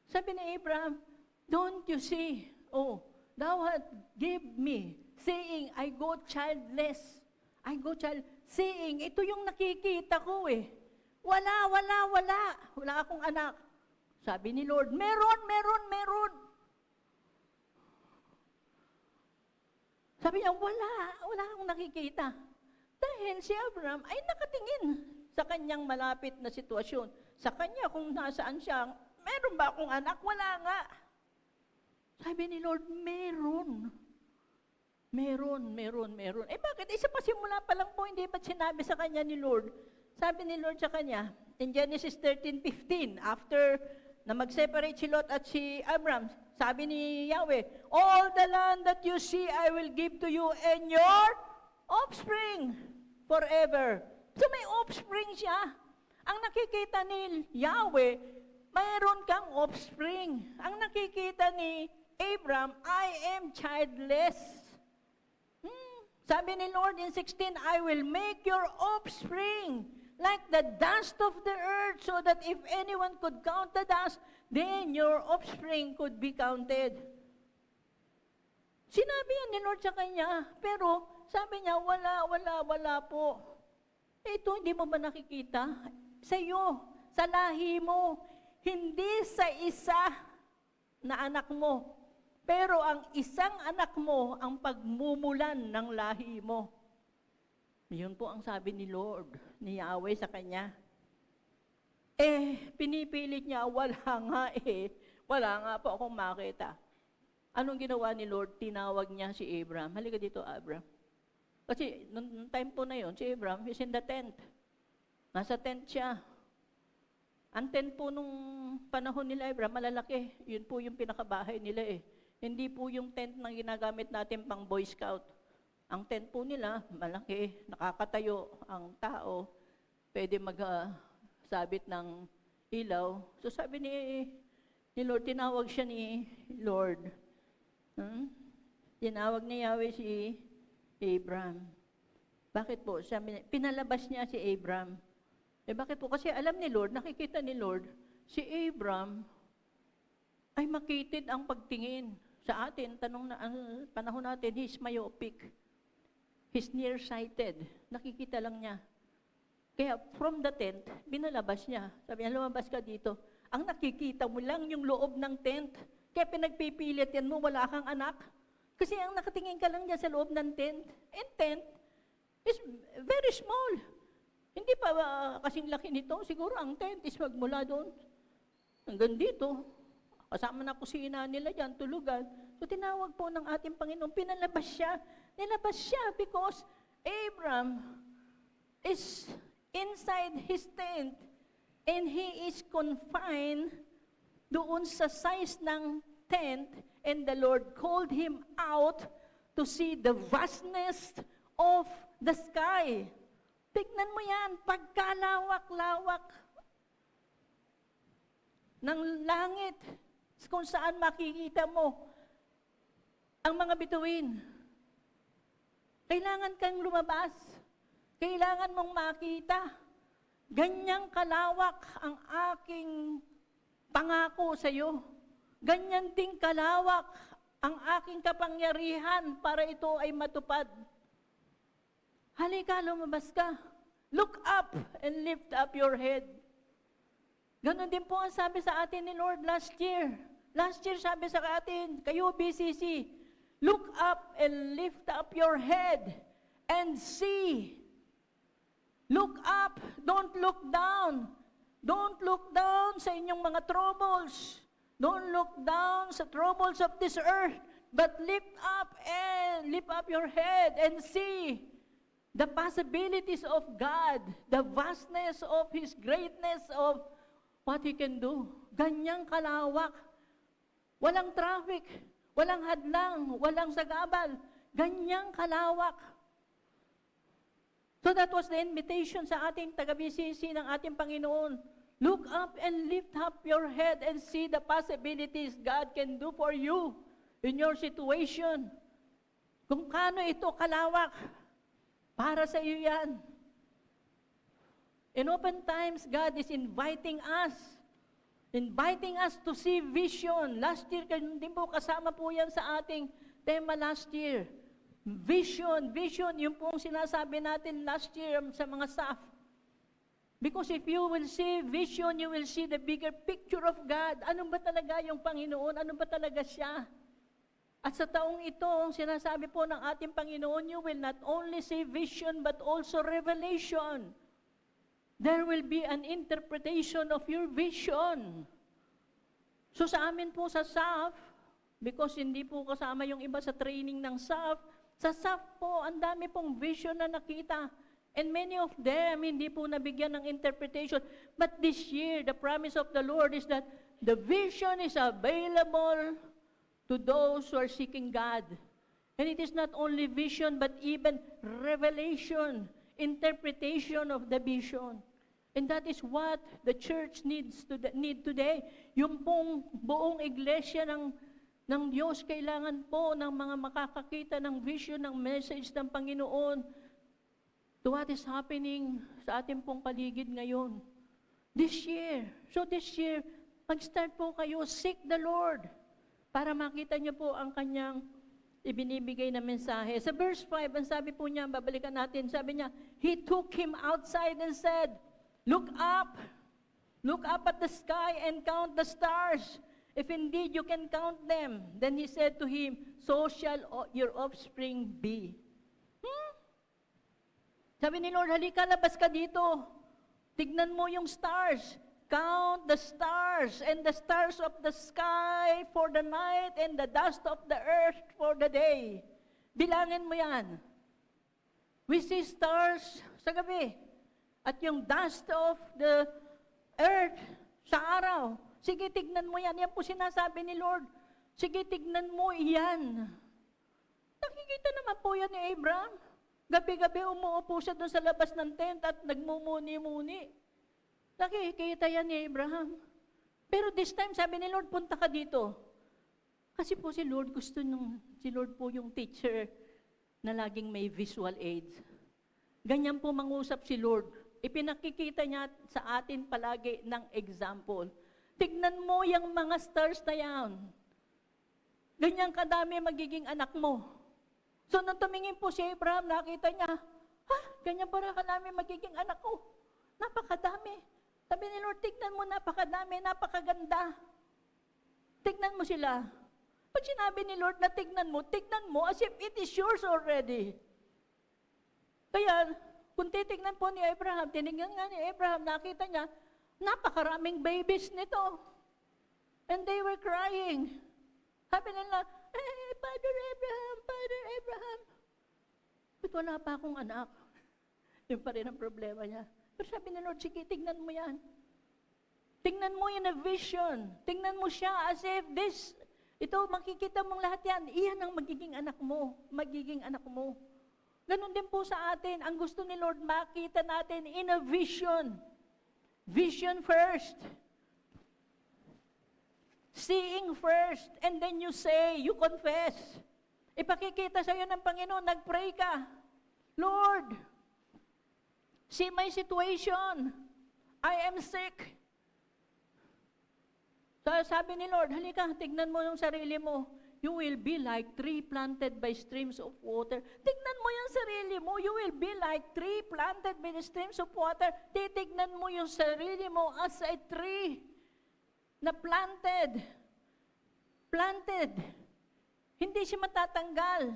Sabi ni Abraham, don't you see? Oh, thou hast give me, saying, I go childless. I go child. Saying, ito yung nakikita ko eh. Wala akong anak. Sabi ni Lord, meron. Sabi niya, wala akong nakikita. Dahil si Abraham ay nakatingin sa kanyang malapit na sitwasyon. Sa kanya, kung nasaan siya, meron ba akong anak? Wala nga. Sabi ni Lord, meron. Bakit? Isa pa simula pa lang po, hindi ba sinabi sa kanya ni Lord? Sabi ni Lord sa kanya, in Genesis 13:15, after na mag-separate si Lot at si Abram, sabi ni Yahweh, all the land that you see, I will give to you and your offspring forever. So may offspring siya. Ang nakikita ni Yahweh, mayroon kang offspring. Ang nakikita ni Abram, I am childless. Sabi ni Lord in 16, I will make your offspring like the dust of the earth, so that if anyone could count the dust, then your offspring could be counted. Sinabi yan ni Lord sa kanya, pero sabi niya, wala po. Ito, hindi mo ba nakikita? Sa iyo, sa lahi mo, hindi sa isa na anak mo, pero ang isang anak mo ang pagmumulan ng lahi mo. Yun po ang sabi ni Lord, ni Yahweh sa kanya. Pinipilit niya, wala nga po akong makita. Anong ginawa ni Lord? Tinawag niya si Abraham. Halika dito, Abraham. Kasi, nung time po na yun, si Abraham is in the tent. Nasa tent siya. Ang tent po nung panahon nila, Abraham, malalaki. Yun po yung pinakabahay nila eh. Hindi po yung tent na ginagamit natin pang Boy Scout. Ang tent po nila, malaki, nakakatayo ang tao, pwede magsabit ng ilaw. So sabi ni Lord, tinawag siya ni Lord. Tinawag ni Yahweh si Abraham. Bakit po? Sabi, pinalabas niya si Abraham. Bakit po? Kasi alam ni Lord, nakikita ni Lord, si Abraham ay makitid ang pagtingin. Sa atin, panahon natin, he's myopic. He's nearsighted. Nakikita lang niya. Kaya from the tent, binalabas niya. Sabi niya, lumabas ka dito. Ang nakikita mo lang yung loob ng tent. Kaya pinagpipilit yan mo, wala kang anak. Kasi ang nakatingin ka lang dyan sa loob ng tent. And tent is very small. Hindi pa kasing laki nito. Siguro ang tent is magmula doon hanggang dito. Kasama na kusina nila dyan, tulugan. So tinawag po ng ating Panginoon, pinalabas siya. Nilabas siya because Abraham is inside his tent. And he is confined doon sa size ng tent, and the Lord called him out to see the vastness of the sky. Tignan mo yan, pagkalawak-lawak ng langit, kung saan makikita mo ang mga bituin. Kailangan kang lumabas. Kailangan mong makita. Ganyang kalawak ang aking pangako sa iyo. Ganyan ding kalawak ang aking kapangyarihan para ito ay matupad. Halika, lumabas ka. Look up and lift up your head. Ganon din po ang sabi sa atin ni Lord last year. Last year sabi sa atin, kayo BCC, look up and lift up your head and see. Look up, don't look down. Don't look down sa inyong mga troubles. Don't look down sa troubles of this earth, but lift up your head and see the possibilities of God, the vastness of His greatness of what He can do. Ganyang kalawak. Walang traffic, walang hadlang, walang sagabal. Ganyang kalawak. So that was the invitation sa ating taga-BCC ng ating Panginoon. Look up and lift up your head and see the possibilities God can do for you in your situation. Kung kano ito kalawak, para sa iyo yan. In open times, God is inviting us to see vision. Last year, din po kasama po yan sa ating tema last year. Vision, yung pong sinasabi natin last year sa mga staff. Because if you will see vision, you will see the bigger picture of God. Ano ba talaga yung Panginoon? Ano ba talaga siya? At sa taong ito, sinasabi po ng ating Panginoon, you will not only see vision, but also revelation. There will be an interpretation of your vision. So sa amin po sa SAF, because hindi po kasama yung iba sa training ng SAF, sa SAF po, ang dami pong vision na nakita. And many of them, hindi po nabigyan ng interpretation. But this year, the promise of the Lord is that the vision is available to those who are seeking God. And it is not only vision, but even revelation, interpretation of the vision. And that is what the church need today. Yung pong buong iglesia ng Diyos, kailangan po ng mga makakakita ng vision, ng message ng Panginoon to what is happening sa ating pong paligid ngayon. This year, mag-start po kayo, seek the Lord, para makita niyo po ang kanyang ibinibigay na mensahe. Sa verse 5, ang sabi po niya, babalikan natin, sabi niya, He took him outside and said, look up at the sky and count the stars. If indeed you can count them. Then he said to him, so shall your offspring be. Sabi ni Lord, halika, labas ka dito. Tignan mo yung stars. Count the stars and the stars of the sky for the night and the dust of the earth for the day. Bilangin mo yan. We see stars sa gabi. At yung dust of the earth sa araw. Sige, tignan mo yan. Yan po sinasabi ni Lord. Sige, tignan mo yan. Nakikita naman po yan ni Abraham. Gabi-gabi umuupo siya doon sa labas ng tent at nagmumuni-muni. Nakikita yan ni Abraham. Pero this time, sabi ni Lord, punta ka dito. Kasi po si Lord si Lord po yung teacher na laging may visual aids. Ganyan po mangusap si Lord. Ipinakikita niya sa atin palagi ng example. Tignan mo yung mga stars na yan. Ganyan kadami magiging anak mo. So nung tumingin po si Abraham, nakita niya, ganyan para kadami magiging anak ko. Napakadami. Sabi ni Lord, tignan mo, napakadami, napakaganda. Tignan mo sila. Pag sinabi ni Lord na tignan mo as if it is yours already. Kaya, kung titignan po ni Abraham, tinignan nga ni Abraham, nakita niya, napakaraming babies nito. And they were crying. Sabi nila, Father Abraham. But wala pa akong anak. Yun pa rin ang problema niya. Pero sabi ni Lord, sige, tignan mo yan. Tingnan mo yun na vision. Tingnan mo siya as if ito, makikita mong lahat yan. Iyan ang magiging anak mo. Magiging anak mo. Ganon din po sa atin. Ang gusto ni Lord, makita natin in a vision. Vision first. Seeing first. And then you say, you confess. Ipakikita sa'yo ng Panginoon, nag-pray ka. Lord, see my situation. I am sick. So sabi ni Lord, halika, tignan mo yung sarili mo. You will be like tree planted by streams of water. Tignan mo yung sarili mo. You will be like tree planted by the streams of water. Titignan mo yung sarili mo as a tree na planted. Planted. Hindi siya matatanggal.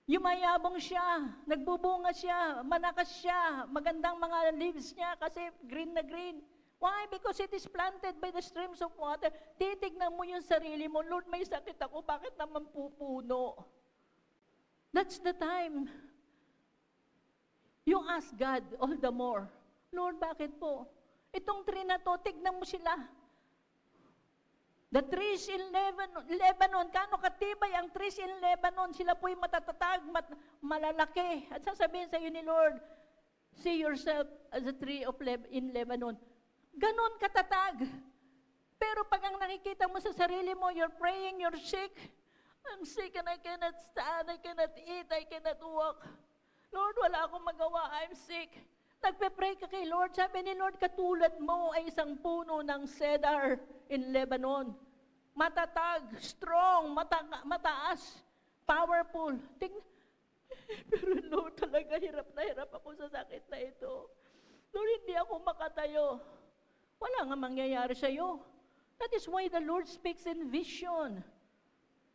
Yumayabong siya. Nagbubunga siya. Manakas siya. Magandang mga leaves niya kasi green na green. Why? Because it is planted by the streams of water. Titignan mo yung sarili mo, Lord, may sakit ako, bakit naman pupuno? That's the time. You ask God all the more, Lord, bakit po? Itong tree na to, tignan mo sila. The trees in Lebanon, kano katibay ang trees in Lebanon, sila po'y matatatag, malalaki. At sasabihin sa iyo ni Lord, see yourself as a tree in Lebanon. Ganon katatag. Pero pag ang nakikita mo sa sarili mo, you're praying, you're sick. I'm sick and I cannot stand, I cannot eat, I cannot walk. Lord, wala akong magawa, I'm sick. Nagpe-pray ka kay Lord. Sabi ni Lord, katulad mo ay isang puno ng cedar in Lebanon. Matatag, strong, mataas, powerful. Pero Lord, talaga hirap na hirap ako sa sakit na ito. Lord, hindi ako makatayo. Wala nga mangyayari sa iyo. That is why the Lord speaks in vision.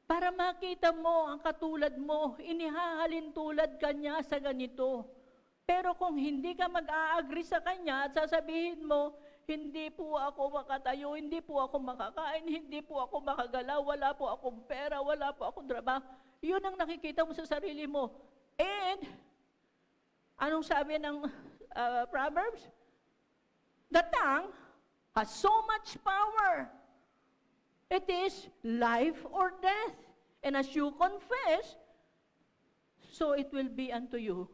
Para makita mo ang katulad mo, inihahalin tulad ka niya sa ganito. Pero kung hindi ka mag-a-agree sa kanya at sasabihin mo, hindi po ako makatayo, hindi po ako makakain, hindi po ako makagalaw, wala po akong pera, wala po akong trabaho, yun ang nakikita mo sa sarili mo. And, anong sabi ng Proverbs? The tongue has so much power. It is life or death. And as you confess, so it will be unto you.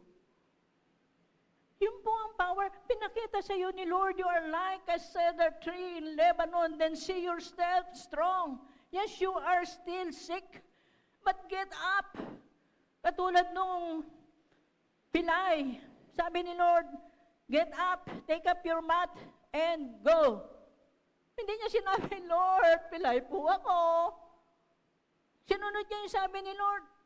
Yun po ang power. Pinakita sa iyo ni Lord, you are like a cedar tree in Lebanon, then see yourself strong. Yes, you are still sick, but get up. Katulad nung pilay. Sabi ni Lord, get up, take up your mat, and go. Hindi niya sinabi, Lord, pilay po ako. Sinunod niya yung sabi ni Lord.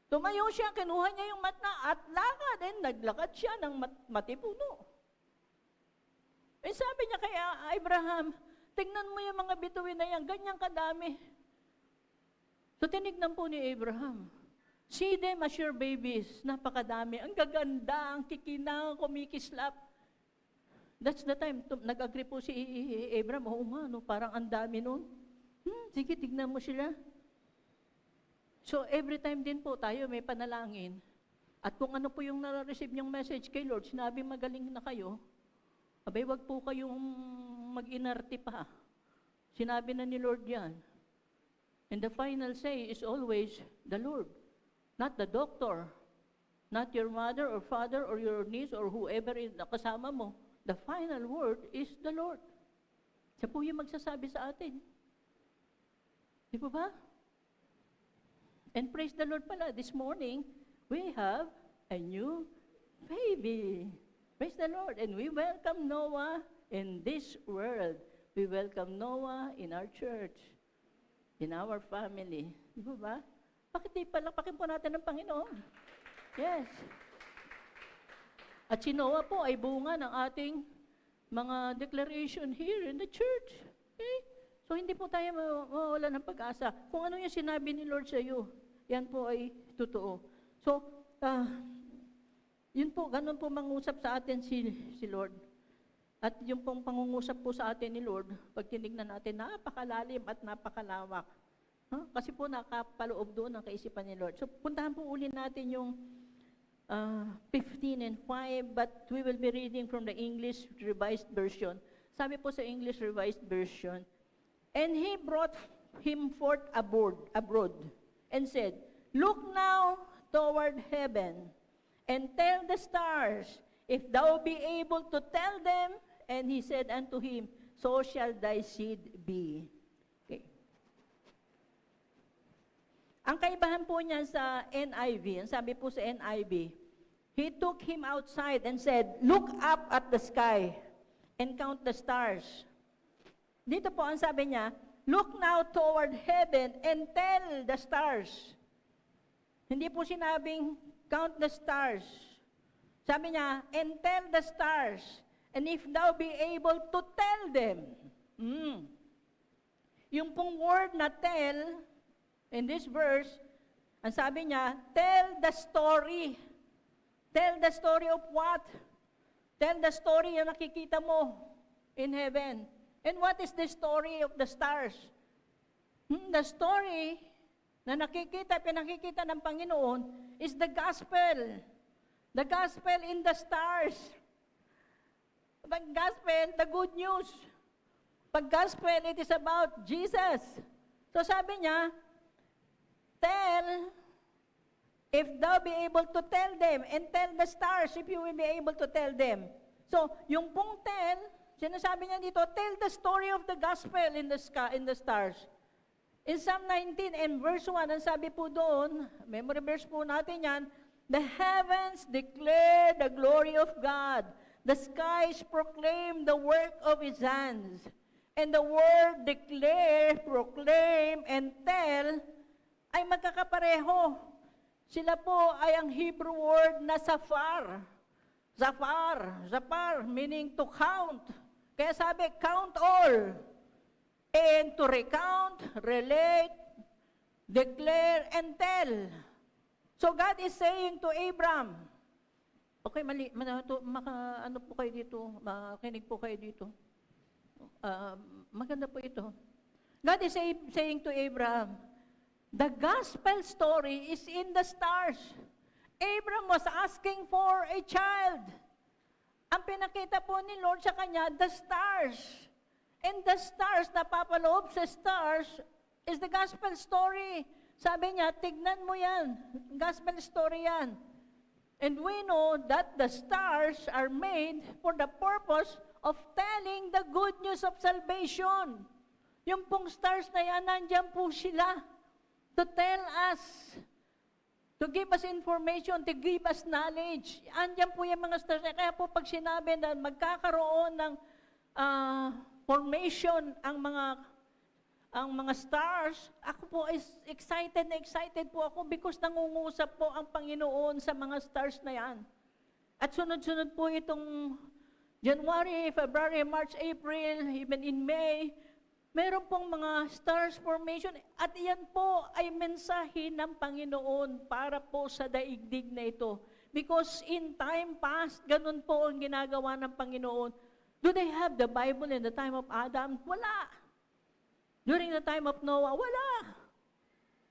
Tumayo siya, kinuha niya yung mat na at lakad, and naglakad siya ng matipuno. Eh sabi niya kay Abraham, tingnan mo yung mga bituin na yan, ganyang kadami. So tinignan po ni Abraham, see them as your babies, napakadami, ang gaganda, ang kikinang, kumikislap. That's the time, nag-agree po si Abraham, oo nga, no, parang ang dami nun. Sige, tignan mo sila. So, every time din po tayo may panalangin. At kung ano po yung na-receive niyong message kay Lord, sinabi magaling na kayo, abay, wag po kayong mag-inarte pa. Sinabi na ni Lord yan. And the final say is always the Lord, not the doctor, not your mother or father or your niece or whoever is kasama mo. The final word is the Lord. Siya po yung magsasabi sa atin. Di po ba? And praise the Lord pala, this morning, we have a new baby. Praise the Lord. And we welcome Noah in this world. We welcome Noah in our church, in our family. Di ba? Bakit di palakpakin po natin ng Panginoon? Yes. At si Noah po ay bunga ng ating mga declaration here in the church. Okay? So hindi po tayo mawawala ng pag-asa. Kung ano yung sinabi ni Lord sa iyo, yan po ay totoo. So, yun po, ganun po mangusap sa atin si Lord. At yung pong pangungusap po sa atin ni Lord, pag tinignan natin, napakalalim at napakalawak. Kasi po nakapaloob doon ang kaisipan ni Lord. So, puntahan po uli natin yung 15 and 5, but we will be reading from the English Revised Version. Sabi po sa English Revised Version, and he brought him forth abroad, and said, look now toward heaven, and tell the stars, if thou be able to tell them. And he said unto him, so shall thy seed be. Okay. Ang kaibahan po niya sa NIV, ang sabi po sa NIV, he took him outside and said, look up at the sky and count the stars. Dito po ang sabi niya, look now toward heaven and tell the stars. Hindi po sinabing count the stars. Sabi niya, and tell the stars, and if thou be able to tell them. Yung pong word na tell, in this verse, ang sabi niya, tell the story. Tell the story of what? Tell the story na nakikita mo in heaven. And what is the story of the stars? The story na pinakikita ng Panginoon is the gospel. The gospel in the stars. The gospel, the good news. Pag gospel, it is about Jesus. So sabi niya, tell, if thou be able to tell them, and tell the stars if you will be able to tell them. So, yung pong tell, sinasabi niya dito, tell the story of the gospel in the sky, in the stars. In Psalm 19 and verse 1, ang sabi po doon, memory verse po natin yan, the heavens declare the glory of God. The skies proclaim the work of His hands. And the word declare, proclaim, and tell ay magkakapareho. Sila po ay ang Hebrew word na safar. Zafar, meaning to count. Kaya sabi, count all. And to recount, relate, declare, and tell. So God is saying to Abram, okay, ano po kayo dito, makinig po kayo dito. Maganda po ito. God is saying to Abraham, the gospel story is in the stars. Abraham was asking for a child. Ang pinakita po ni Lord sa kanya, the stars. And the stars, napapaloob sa stars, is the gospel story. Sabi niya, tignan mo yan. Gospel story yan. And we know that the stars are made for the purpose of telling the good news of salvation. Yung pong stars na yan, nandyan po sila to tell us, to give us information, to give us knowledge. Andyan po yung mga stars. Kaya po pag sinabi na magkakaroon ng formation ang mga stars, ako po is excited po ako because nangungusap po ang Panginoon sa mga stars na yan. At sunod-sunod po itong January, February, March, April, even in May, meron pong mga stars formation. At iyan po ay mensahe ng Panginoon para po sa daigdig na ito. Because in time past, ganun po ang ginagawa ng Panginoon. Do they have the Bible in the time of Adam? Wala. During the time of Noah? Wala.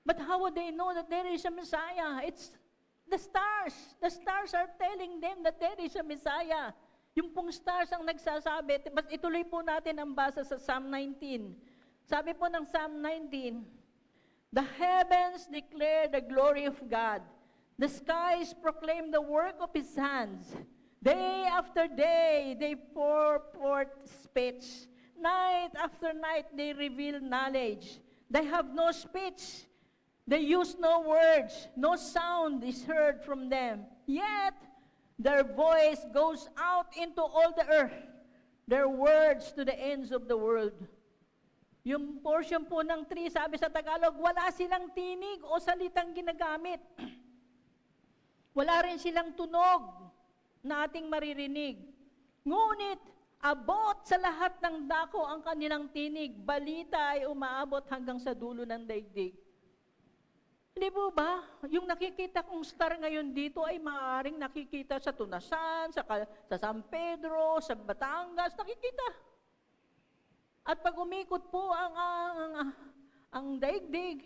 But how would they know that there is a Messiah? It's the stars. The stars are telling them that there is a Messiah. Yung pong stars ang nagsasabi. But ituloy po natin ang basa sa Psalm 19. Sabi po ng Psalm 19, the heavens declare the glory of God. The skies proclaim the work of His hands. Day after day, they pour forth speech. Night after night, they reveal knowledge. They have no speech. They use no words. No sound is heard from them. Yet, their voice goes out into all the earth. Their words to the ends of the world. Yung portion po ng 3, sabi sa Tagalog, wala silang tinig o salitang ginagamit. Wala rin silang tunog na ating maririnig. Ngunit, abot sa lahat ng dako ang kanilang tinig. Balita ay umaabot hanggang sa dulo ng daigdig. Hindi po ba? Yung nakikita kong star ngayon dito ay maaaring nakikita sa Tunasan, sa San Pedro, sa Batangas, nakikita. At pag umikot po ang daigdig,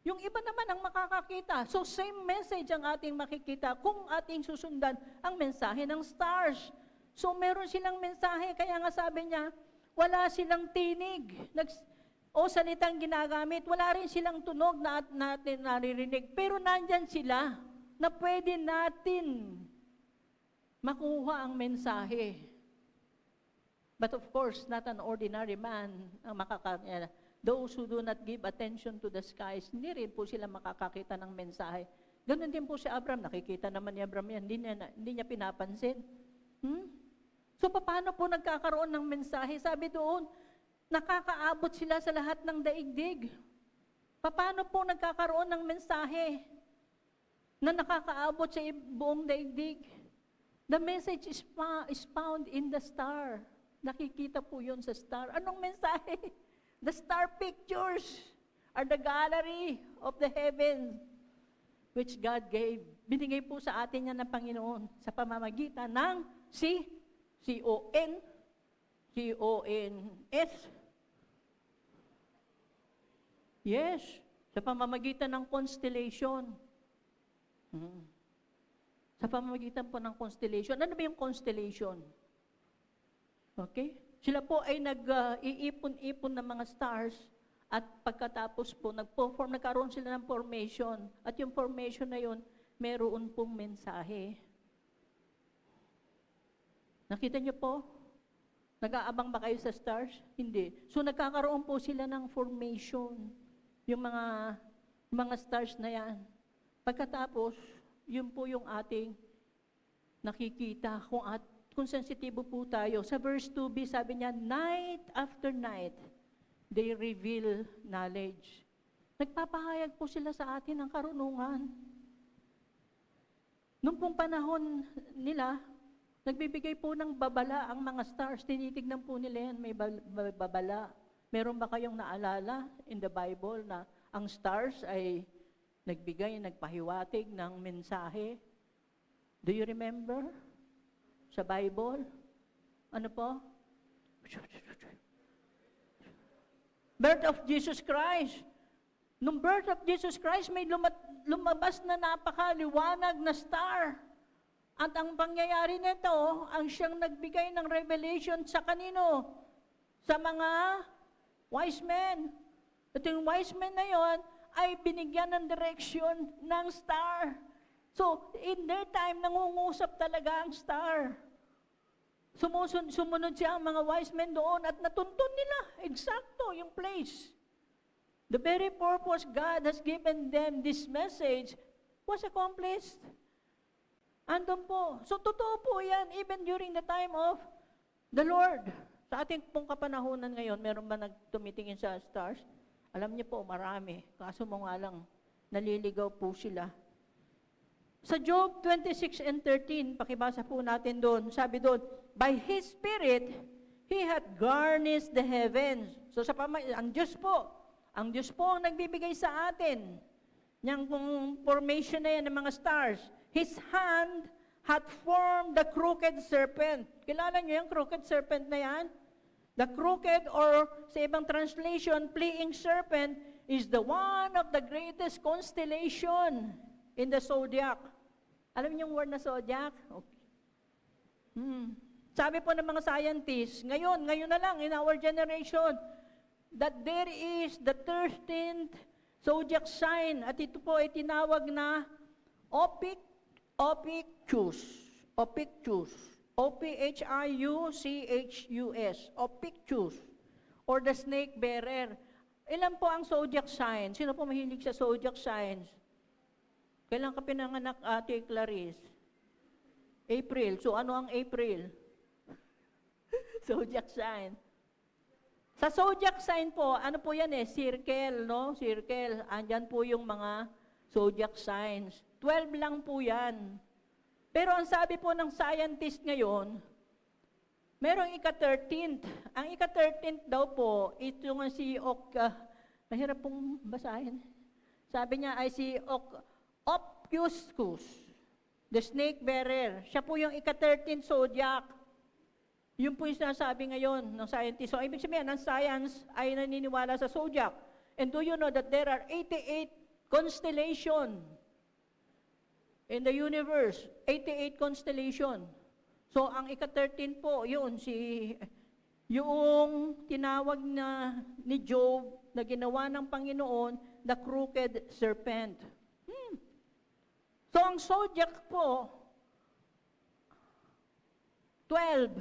yung iba naman ang makakakita. So same message ang ating makikita kung ating susundan ang mensahe ng stars. So meron silang mensahe, kaya nga sabi niya, wala silang tinig. O salitang ginagamit, wala rin silang tunog na natin naririnig. Pero nandyan sila na pwede natin makuha ang mensahe. But of course, not an ordinary man ang makakakita. Those who do not give attention to the skies, hindi rin po sila makakakita ng mensahe. Ganun din po si Abraham. Nakikita naman ni Abraham yan. Hindi niya pinapansin. So, paano po nagkakaroon ng mensahe? Sabi doon, nakakaabot sila sa lahat ng daigdig. Paano po nagkakaroon ng mensahe na nakakaabot sa buong daigdig? The message is found in the star. Nakikita po yun sa star. Anong mensahe? The star pictures are the gallery of the heavens which God gave. Binigay po sa atin yan ng Panginoon sa pamamagitan ng C-O-N-S. Yes, sa pamamagitan ng constellation. Sa pamamagitan po ng constellation. Ano ba yung constellation? Okay? Sila po ay nag-iipon-ipon ng mga stars at pagkatapos po, nagkaroon sila ng formation. At yung formation na yun, meron pong mensahe. Nakita niyo po? Nag-aabang ba kayo sa stars? Hindi. So nagkakaroon po sila ng formation. Yung mga stars na yan. Pagkatapos, yun po yung ating nakikita kung sensitibo po tayo. Sa verse 2b, sabi niya, night after night, they reveal knowledge. Nagpapahayag po sila sa atin ng karunungan. Noong pong panahon nila, nagbibigay po ng babala ang mga stars. Tinitignan po nila yan, may babala. Meron ba kayong naalala in the Bible na ang stars ay nagpahiwatig ng mensahe? Do you remember? Sa Bible? Ano po? Birth of Jesus Christ. Nung birth of Jesus Christ, may lumabas na napakaliwanag na star. At ang pangyayari nito, ang siyang nagbigay ng revelation sa kanino? Sa mga wise men. At yung wise men na yon ay binigyan ng direction ng star. So, in their time, nangungusap talaga ang star. Sumunod siya ang mga wise men doon at natuntun nila. Eksakto yung place. The very purpose God has given them this message was accomplished. Andun po. So, totoo po yan, even during the time of the Lord. Sa ating pong kapanahunan ngayon, meron ba nagtumitingin sa stars? Alam niyo po, marami. Kaso mo nga lang, naliligaw po sila. Sa Job 26 and 13, pakibasa po natin doon, sabi doon, by His Spirit, He hath garnished the heavens. So ang Diyos po ang nagbibigay sa atin. Niyang formation na yan ng mga stars. His hand hath formed the crooked serpent. Kilala niyo yung crooked serpent na yan? The crooked or sa ibang translation, fleeing serpent is the one of the greatest constellation in the zodiac. Alam niyo yung word na zodiac? Okay. Sabi po ng mga scientists, ngayon na lang in our generation, that there is the 13th zodiac sign at ito po ay tinawag na Ophiuchus. Ophiuchus. O-P-H-I-U-C-H-U-S. Ophiuchus. Or the snake bearer. Ilan po ang zodiac sign? Sino po mahilig sa zodiac signs? Kailan ka pinanganak, Ate Clarice? April. So ano ang April? Zodiac sign. Sa zodiac sign po, ano po yan circle, no? Circle. Andyan po yung mga zodiac signs. 12 lang po yan. Pero ang sabi po ng scientist ngayon, merong ika-13th. Ang ika-13th daw po, ito nga si mahirap pong basahin. Sabi niya ay si Ophiuchus, the snake bearer. Siya po yung ika-13th zodiac. Yun po yung sinasabi ngayon ng scientist. So, ibig sabihin, ang science ay naniniwala sa zodiac. And do you know that there are 88 constellations in the universe? 88 constellation. So, ang ika-13 po, yun, si yung tinawag na ni Job na ginawa ng Panginoon, the crooked serpent. So ang zodiac po, 12.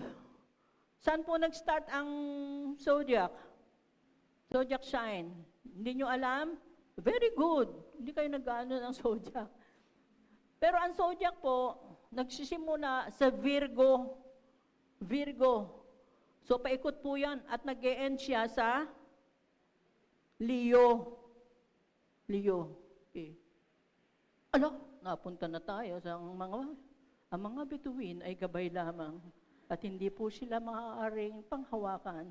Saan po nag-start ang zodiac? Zodiac sign. Hindi nyo alam? Very good. Hindi kayo nag-ano ng zodiac. Pero ang zodiac po, nagsisimula sa Virgo. Virgo. So paikot po yan at nag-e-end siya sa Leo. Leo. Okay. Napunta na tayo sa ang mga bituin ay gabay lamang at hindi po sila maaaring panghawakan.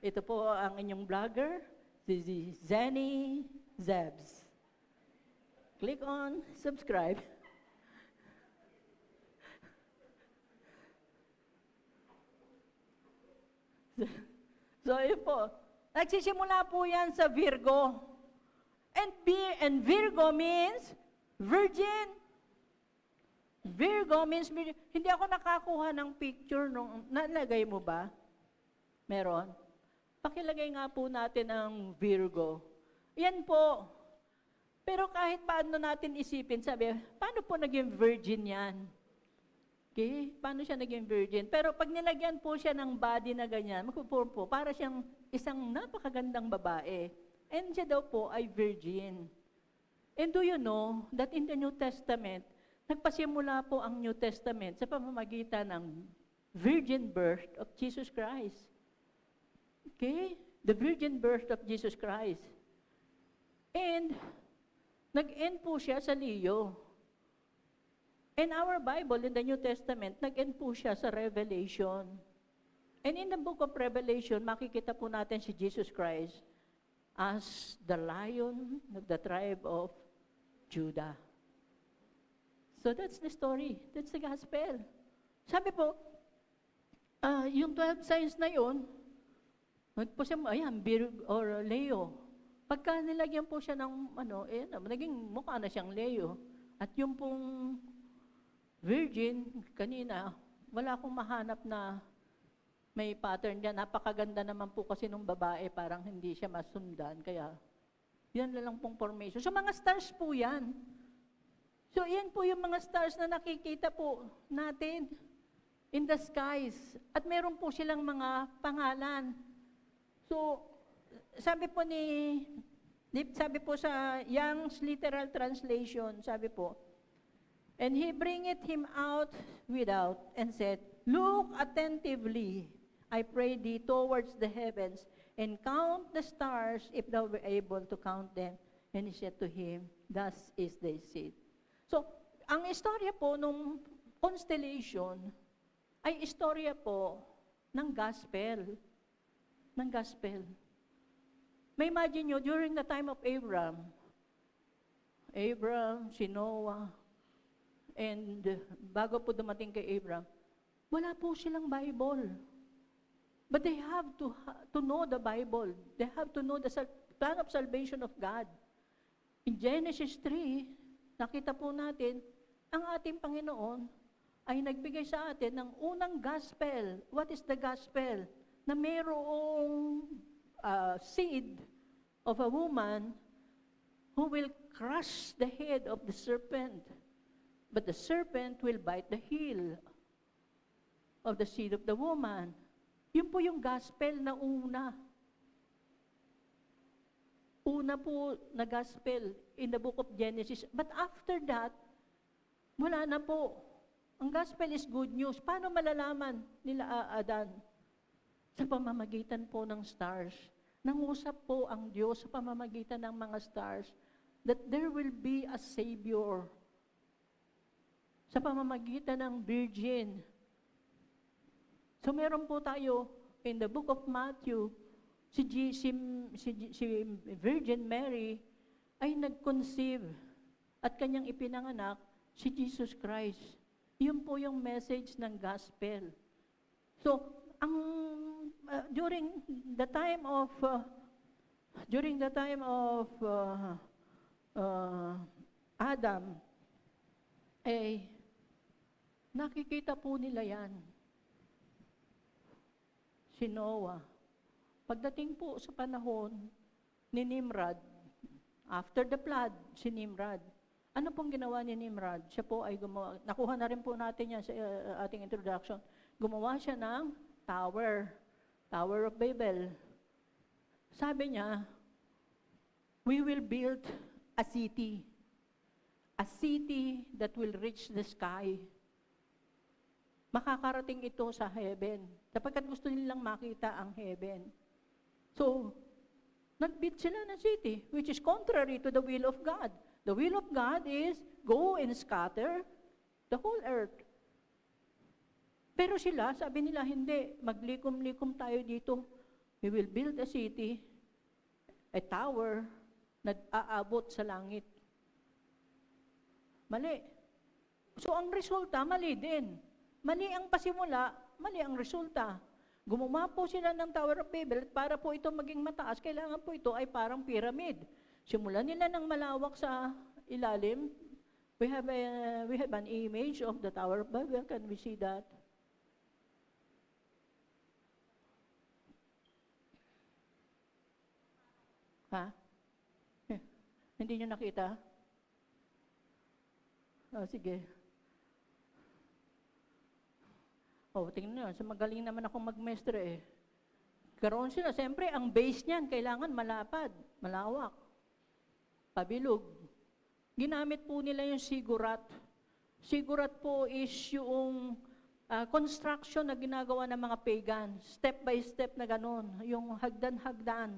Ito po ang inyong vlogger, si Zenny Zebs. Click on subscribe. So, yun po. Nagsisimula po yan sa Virgo. And Virgo means virgin. Virgo means virgin. Hindi ako nakakuha ng picture nung, nalagay mo ba? Meron? Pakilagay nga po natin ang Virgo. Yan po. Pero kahit paano natin isipin, sabi, paano po naging virgin yan? Okay? Paano siya naging virgin? Pero pag nilagyan po siya ng body na ganyan, magpupo po, para siyang isang napakagandang babae. And siya daw po ay virgin. And do you know that in the New Testament, nagpasimula po ang New Testament sa pamamagitan ng virgin birth of Jesus Christ. Okay? The virgin birth of Jesus Christ. And nag-end po siya sa Leo. In our Bible, in the New Testament, nag-end po siya sa Revelation. And in the book of Revelation, makikita po natin si Jesus Christ as the Lion of the tribe of Judah. So that's the story. That's the gospel. Sabi po, yung 12 signs na yun, po siya, ayan, Virgo or Leo. Pagka nilagyan po siya ng, naging mukha na siyang Leo. At yung pong virgin, kanina, wala akong mahanap na may pattern dyan. Napakaganda naman po kasi nung babae, parang hindi siya masundan. Kaya, yan lang pong formation. So, mga stars po yan. So, yan po yung mga stars na nakikita po natin in the skies. At meron po silang mga pangalan. So, sabi po sa Young's Literal Translation, sabi po, and he bringeth him out without and said, look attentively, I pray thee, towards the heavens, and count the stars, if thou were able to count them. And he said to him, thus is thy seed. So, ang istorya po nung constellation ay istorya po ng gospel. Ng gospel. May imagine nyo, during the time of Abraham, si Noah, and bago po dumating kay Abraham, wala po silang Bible. But they have to know the Bible. They have to know the plan of salvation of God. In Genesis 3, nakita po natin, ang ating Panginoon ay nagbigay sa atin ng unang gospel. What is the gospel? Na mayroong seed of a woman who will crush the head of the serpent. But the serpent will bite the heel of the seed of the woman. Yun po yung gospel na una. Una po na gospel in the book of Genesis. But after that, wala na po. Ang gospel is good news. Paano malalaman nila Adan? Sa pamamagitan po ng stars. Nangusap po ang Diyos sa pamamagitan ng mga stars that there will be a Savior. Sa pamamagitan ng Virgin. So meron po tayo in the book of Matthew, si Virgin Mary ay nag-conceive at kanyang ipinanganak si Jesus Christ. Yun po yung message ng gospel. So, during the time of Adam, nakikita po nila yan. si Noah. Pagdating po sa panahon ni Nimrod, after the flood, si Nimrod, ano pong ginawa ni Nimrod? Siya po ay gumawa, nakuha na rin po natin yan sa ating introduction, gumawa siya ng Tower of Babel. Sabi niya, we will build a city that will reach the sky. Makakarating ito sa heaven, sapagkat gusto nilang makita ang heaven. So, nag-build sila ng city, which is contrary to the will of God. The will of God is go and scatter the whole earth. Pero sila, sabi nila, hindi, maglikom-likom tayo dito. We will build a city, a tower, na aabot sa langit. Mali. So ang resulta, mali din. Mali ang pasimula, mali ang resulta. Gumawa po sila ng Tower of Babel para po ito maging mataas. Kailangan po ito ay parang pyramid. Simulan nila ng malawak sa ilalim. We have an image of the Tower of Babel. Can we see that? Ha? Hindi nyo nakita? Oh, sige. Oh, tingnan nyo. So magaling naman akong magmestre eh. Karoon sila. Siyempre, ang base niyan, kailangan malapad, malawak, pabilog. Ginamit po nila yung sigurat. Sigurat po is yung construction na ginagawa ng mga pagan. Step by step na ganun. Yung hagdan-hagdan.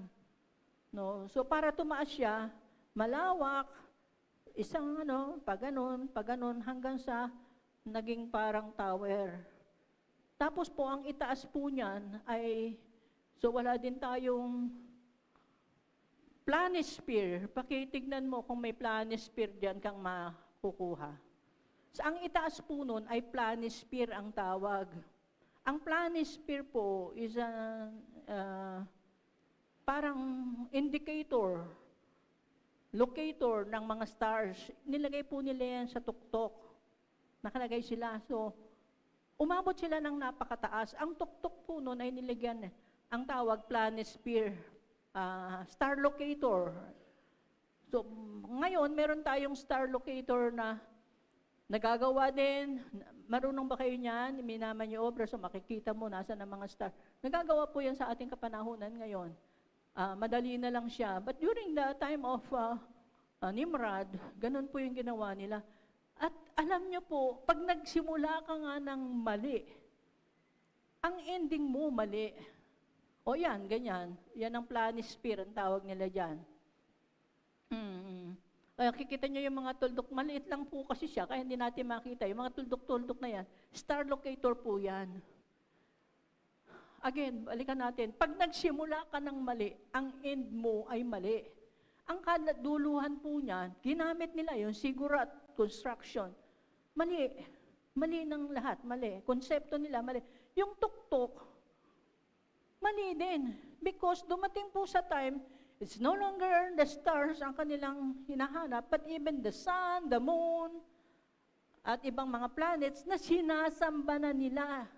No? So para tumaas siya, malawak, isang pag ganun, hanggang sa naging parang tower. Tapos po, ang itaas po niyan ay, so wala din tayong planisphere. Pakitignan mo kung may planisphere diyan kang makukuha. So, ang itaas po nun ay planisphere ang tawag. Ang planisphere po is parang indicator, locator ng mga stars. Nilagay po nila yan sa tuktok. Nakalagay sila. So, umabot sila ng napakataas. Ang tuktok po nun ay nilagyan, ang tawag planisphere, star locator. So, ngayon, meron tayong star locator na nagagawa din. Marunong ba kayo niyan? Minamaniobra, so makikita mo nasa ng mga star. Nagagawa po yan sa ating kapanahunan ngayon. Madali na lang siya. But during the time of Nimrod, ganun po yung ginawa nila. At alam nyo po, pag nagsimula ka nga ng mali, ang ending mo mali. O yan, ganyan. Yan ang planisphere, ang tawag nila dyan. Kikita nyo yung mga tuldok, maliit lang po kasi siya, kaya hindi natin makita. Yung mga tuldok-tuldok na yan, star locator po yan. Again, balikan natin. Pag nagsimula ka ng mali, ang end mo ay mali. Ang kaduluhan po niyan, ginamit nila yung sigurat, construction. Mali. Mali ng lahat, mali. Konsepto nila, mali. Yung tuktok, mali din. Because dumating po sa time, it's no longer the stars ang kanilang hinahanap, but even the sun, the moon, at ibang mga planets na sinasamba na nila.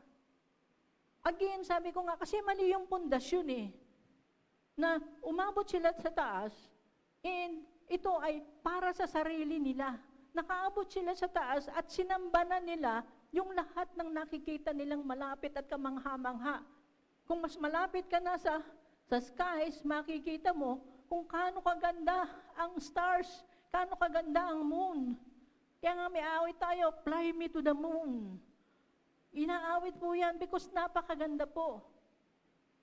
Again, sabi ko nga, kasi mali yung pundasyon eh. Na umabot sila sa taas, and ito ay para sa sarili nila. Nakaabot sila sa taas at sinamba na nila yung lahat ng nakikita nilang malapit at kamangha-mangha. Kung mas malapit ka na sa skies, makikita mo kung kaano kaganda ang stars, kaano kaganda ang moon. Kaya nga may awit tayo, fly me to the moon. Inaawit po yan because napakaganda po.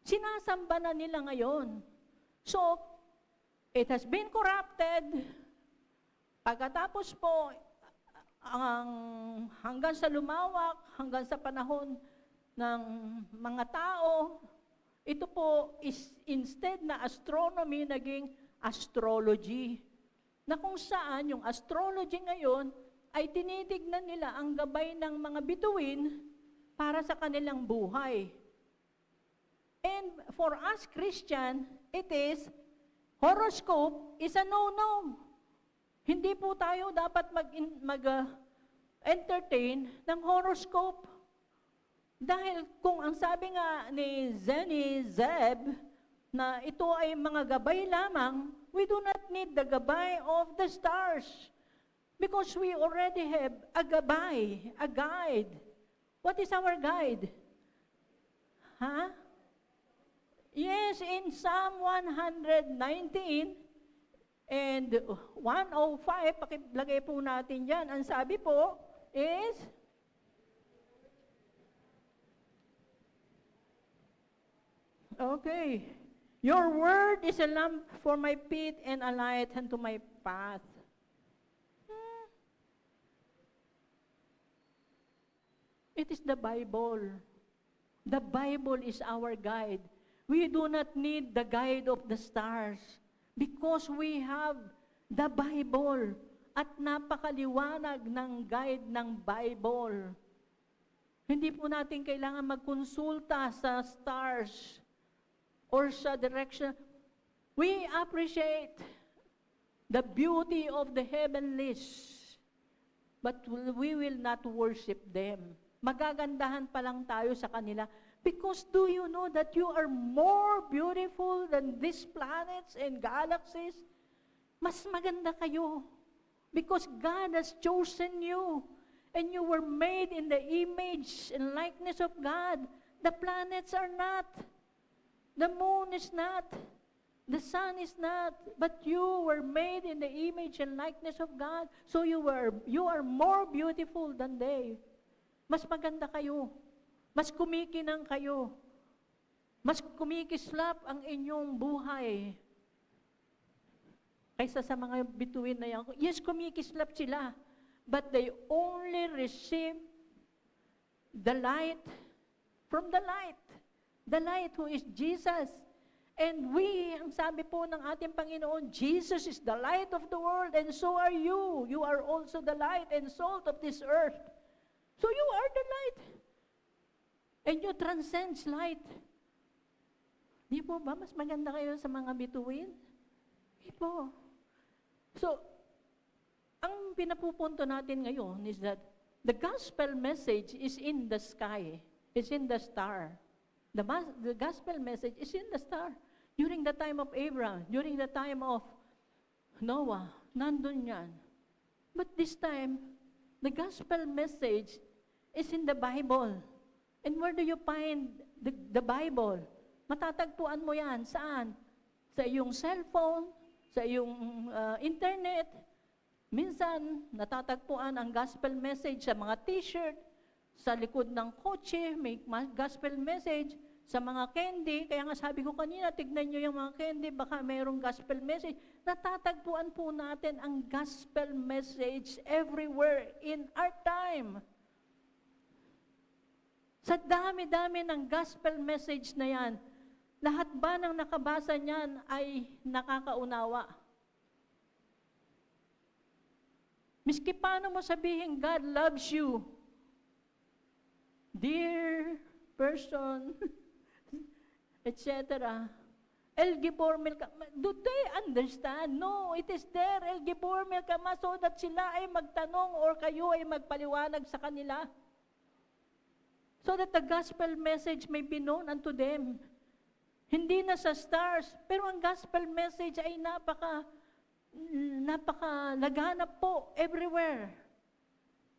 Sinasamba na nila ngayon. So, it has been corrupted. Pagkatapos po, hanggang sa lumawak, hanggang sa panahon ng mga tao, ito po is instead na astronomy, naging astrology. Na kung saan yung astrology ngayon ay tinitignan nila ang gabay ng mga bituin para sa kanilang buhay. And for us Christian, it is, horoscope is a no-no. Hindi po tayo dapat mag-entertain ng horoscope. Dahil kung ang sabi nga ni Zenny Zeb, na ito ay mga gabay lamang, we do not need the gabay of the stars. Because we already have a gabay, a guide. What is our guide? Huh? Yes, in Psalm 119 and 105, pakilagay po natin yan. Ang sabi po is, okay, your word is a lamp for my feet and a light unto my path. It is the Bible. The Bible is our guide. We do not need the guide of the stars because we have the Bible at napakaliwanag ng guide ng Bible. Hindi po natin kailangan magkonsulta sa stars or sa direction. We appreciate the beauty of the heavenlies, but we will not worship them. Magagandahan pa lang tayo sa kanila. Because do you know that you are more beautiful than these planets and galaxies? Mas maganda kayo. Because God has chosen you. And you were made in the image and likeness of God. The planets are not. The moon is not. The sun is not. But you were made in the image and likeness of God. So you are more beautiful than they. Mas maganda kayo. Mas kumikinang kayo. Mas kumikislap ang inyong buhay. Kaysa sa mga bituin na yan. Yes, kumikislap sila. But they only receive the light from the light. The light who is Jesus. And we, ang sabi po ng ating Panginoon, Jesus is the light of the world and so are you. You are also the light and salt of this earth. So you are the light. And you transcend light. Di po ba? Mas maganda kayo sa mga bituin? Di po. So, ang pinapupunto natin ngayon is that the gospel message is in the sky. It's in the star. The gospel message is in the star. During the time of Abraham, during the time of Noah, nandun yan. But this time, the gospel message is in the Bible. And where do you find the Bible? Matatagpuan mo yan. Saan? Sa iyong cellphone, sa iyong internet. Minsan, natatagpuan ang gospel message sa mga t-shirt, sa likod ng kotse, may gospel message, sa mga candy. Kaya nga sabi ko kanina, tignan nyo yung mga candy, baka mayroong gospel message. Natatagpuan po natin ang gospel message everywhere in our time. Sa dami-dami ng gospel message na yan, lahat ba ng nakabasa niyan ay nakakaunawa? Miski paano mo sabihin, God loves you. Dear person, etc. El Gibor Milkama, do they understand? No, it is there, El Gibor Milkama, so that sila ay magtanong or kayo ay magpaliwanag sa kanila. So that the gospel message may be known unto them. Hindi na sa stars, pero ang gospel message ay napakalaganap po everywhere.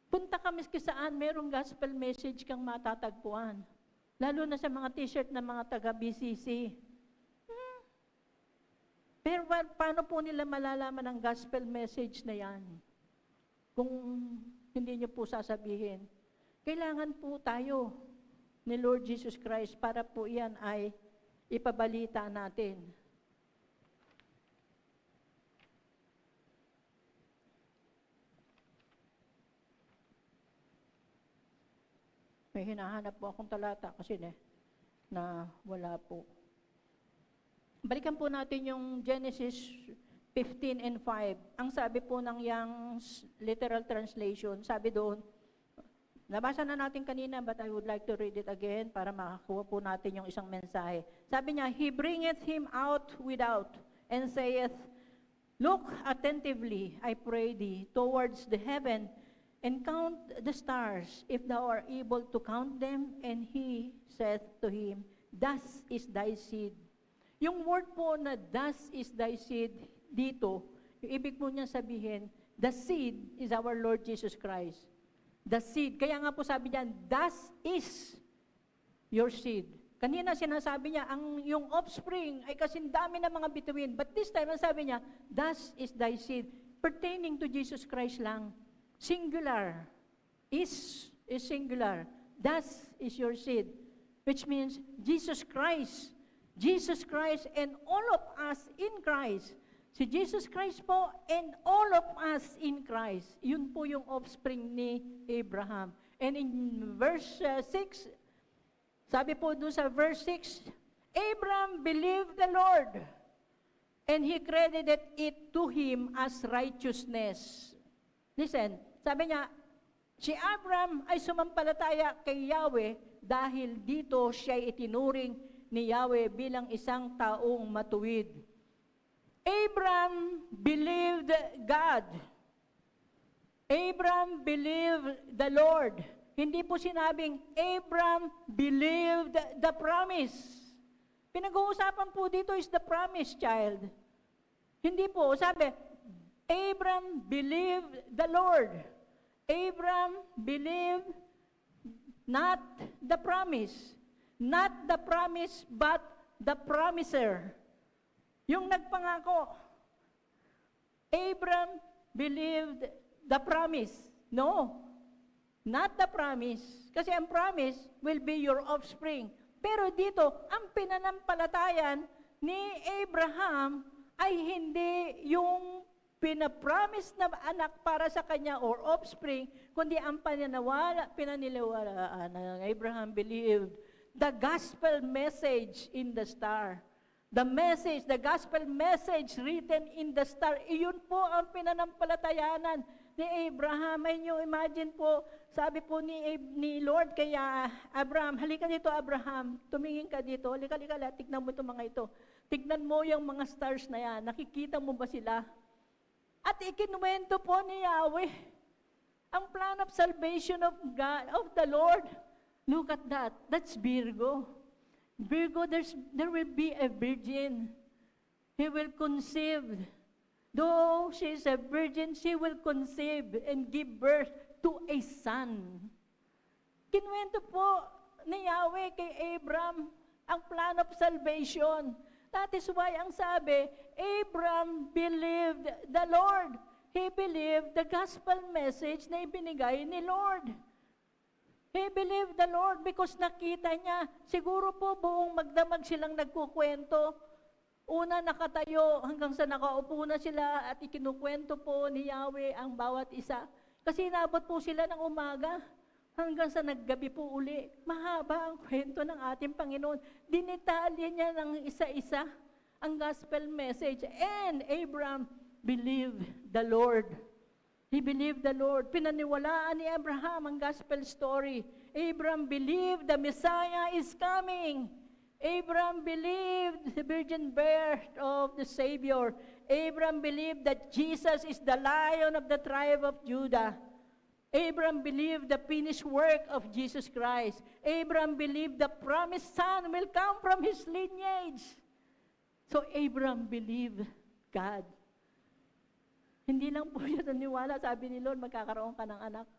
Punta ka miski saan, merong gospel message kang matatagpuan. Lalo na sa mga t-shirt ng mga taga-BCC. Pero paano po nila malalaman ang gospel message na yan? Kung hindi nyo po sasabihin. Kailangan po tayo ni Lord Jesus Christ para po yan ay ipabalita natin. May hinahanap po akong talata kasi na wala po. Balikan po natin yung Genesis 15 and 5. Ang sabi po ng Young's literal translation, sabi doon, nabasa na natin kanina, but I would like to read it again para makakuha po natin yung isang mensahe. Sabi niya, He bringeth him out without, and saith, Look attentively, I pray thee, towards the heaven, and count the stars, if thou art able to count them. And he saith to him, thus is thy seed. Yung word po na thus is thy seed, dito, yung ibig po niya sabihin, the seed is our Lord Jesus Christ. The seed. Kaya nga po sabi niyan, thus is your seed. Kanina sinasabi niya, yung offspring ay kasing dami ng mga bituin. But this time, ang sabi niya, thus is thy seed. Pertaining to Jesus Christ lang. Singular. Is singular. Thus is your seed. Which means, Jesus Christ. Jesus Christ and all of us in Christ. Si Jesus Christ po and all of us in Christ. Yun po yung offspring ni Abraham. And in verse 6, sabi po doon sa verse 6, Abraham believed the Lord, and he credited it to him as righteousness. Listen, sabi niya, si Abraham ay sumampalataya kay Yahweh dahil dito siya itinuring ni Yahweh bilang isang taong matuwid. Abraham believed God. Abraham believed the Lord. Hindi po sinabing, Abraham believed the promise. Pinag-uusapan po dito is the promise, child. Hindi po, sabi, Abraham believed the Lord. Abraham believed not the promise. Not the promise, but the promiser. Yung nagpangako. Abraham believed the promise. No. Not the promise. Kasi ang promise will be your offspring. Pero dito, ang pinanampalatayan ni Abraham ay hindi yung pinapromise na anak para sa kanya or offspring, kundi ang pinaniniwalaan ng Abraham believed the gospel message in the star. The message, the gospel message written in the star, iyon po ang pinanampalatayanan ni Abraham. May nyo imagine po, sabi po ni Lord kaya Abraham, halika dito Abraham, tumingin ka dito, halika, tignan mo itong mga ito. Tignan mo yung mga stars na yan, nakikita mo ba sila? At ikinuwento po ni Yahweh, ang plan of salvation of God, of the Lord. Look at that, that's Virgo. Virgo, there will be a virgin. He will conceive. Though she is a virgin, she will conceive and give birth to a son. Kinuwento po ni Yahweh kay Abraham ang plan of salvation. That is why ang sabi, Abraham believed the Lord. He believed the gospel message na ibinigay ni Lord. He believed the Lord because nakita niya, siguro po buong magdamag silang nagkukwento. Una nakatayo hanggang sa nakaupo na sila at ikinukwento po ni Yahweh ang bawat isa. Kasi inabot po sila ng umaga hanggang sa naggabi po uli. Mahaba ang kwento ng ating Panginoon. Dinitalya niya ng isa-isa ang gospel message. And Abraham believed the Lord. He believed the Lord. Pinaniwalaan ni Abraham ang gospel story. Abraham believed the Messiah is coming. Abraham believed the virgin birth of the Savior. Abraham believed that Jesus is the Lion of the tribe of Judah. Abraham believed the finished work of Jesus Christ. Abraham believed the promised son will come from his lineage. So Abraham believed God. Hindi lang po siya naniwala, sabi ni Lord, magkakaroon ka ng anak.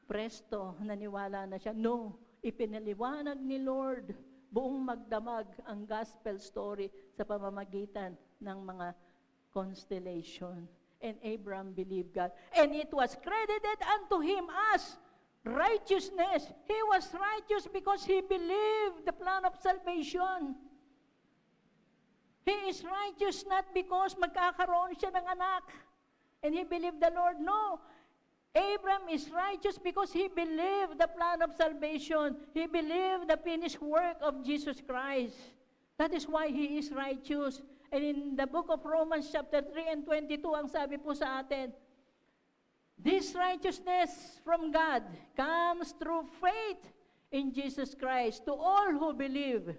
Presto, naniwala na siya. No, ipinaliwanag ni Lord buong magdamag ang gospel story sa pamamagitan ng mga constellation. And Abraham believed God. And it was credited unto him as righteousness. He was righteous because he believed the plan of salvation. He is righteous not because magkakaroon siya ng anak. And he believed the Lord. No. Abraham is righteous because he believed the plan of salvation. He believed the finished work of Jesus Christ. That is why he is righteous. And in the book of Romans chapter 3 and 22, ang sabi po sa atin, this righteousness from God comes through faith in Jesus Christ to all who believe.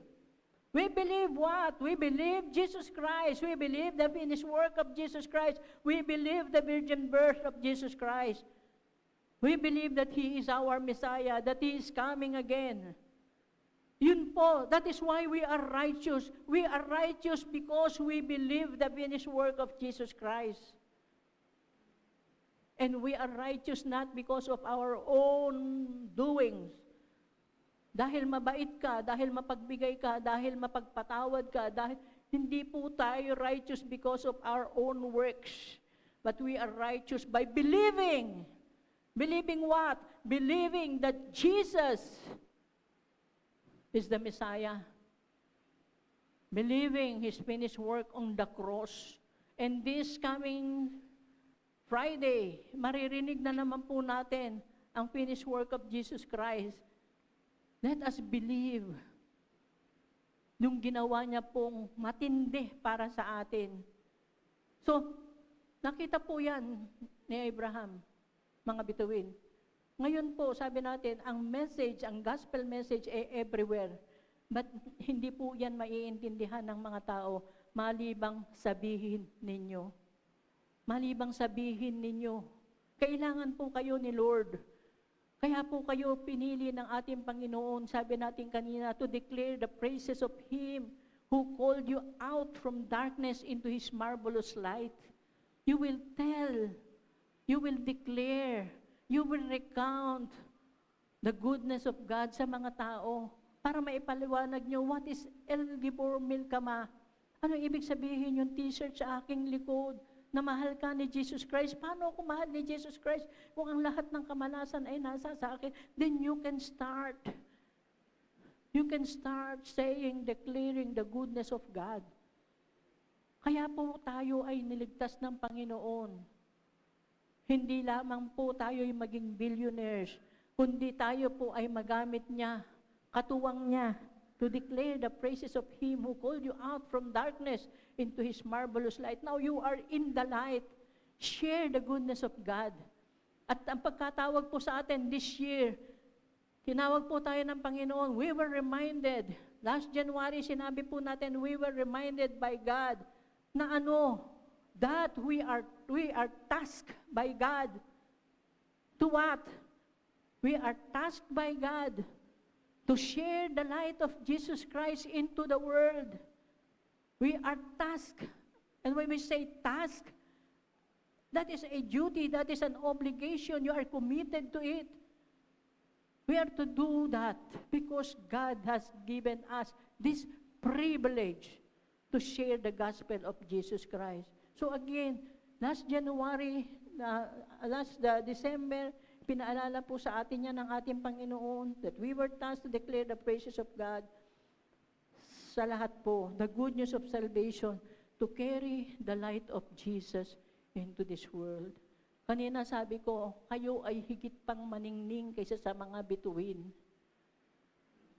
We believe what? We believe Jesus Christ. We believe the finished work of Jesus Christ. We believe the virgin birth of Jesus Christ. We believe that He is our Messiah, that He is coming again. Yun po, that is why we are righteous. We are righteous because we believe the finished work of Jesus Christ. And we are righteous not because of our own doings. Dahil mabait ka, dahil mapagbigay ka, dahil mapagpatawad ka, dahil hindi po tayo righteous because of our own works. But we are righteous by believing. Believing what? Believing that Jesus is the Messiah. Believing His finished work on the cross. And this coming Friday, maririnig na naman po natin ang finished work of Jesus Christ. Let us believe yung ginawa niya pong matindi para sa atin. So, nakita po yan ni Abraham, mga bituin. Ngayon po, sabi natin, ang message, ang gospel message ay everywhere. But hindi po yan maiintindihan ng mga tao malibang sabihin ninyo. Malibang sabihin ninyo. Kailangan po kayo ni Lord. Kaya po kayo pinili ng ating Panginoon, sabi natin kanina, to declare the praises of Him who called you out from darkness into His marvelous light. You will tell, you will declare, you will recount the goodness of God sa mga tao para maipaliwanag nyo, what is El Gibor Milkama? Ano ibig sabihin yung t-shirt sa aking likod? Na mahal ka ni Jesus Christ. Paano ako mahal ni Jesus Christ kung ang lahat ng kamalasan ay nasa sa akin? Then you can start. You can start saying, declaring the goodness of God. Kaya po tayo ay niligtas ng Panginoon. Hindi lamang po tayo ay maging billionaires, kundi tayo po ay magamit niya, katuwang niya, to declare the praises of Him who called you out from darkness into His marvelous light. Now you are in the light. Share the goodness of God. At ang pagkatawag po sa atin this year, tinawag po tayo ng Panginoon, we were reminded, last January, sinabi po natin, we were reminded by God na that we are tasked by God. To what? We are tasked by God to share the light of Jesus Christ into the world. We are tasked. And when we say task, that is a duty, that is an obligation. You are committed to it. We are to do that because God has given us this privilege to share the gospel of Jesus Christ. So again, last December, pinaalala po sa atin yan ng ating Panginoon that we were tasked to declare the praises of God sa lahat po, the good news of salvation, to carry the light of Jesus into this world. Kanina sabi ko, kayo ay higit pang maningning kaysa sa mga bituin.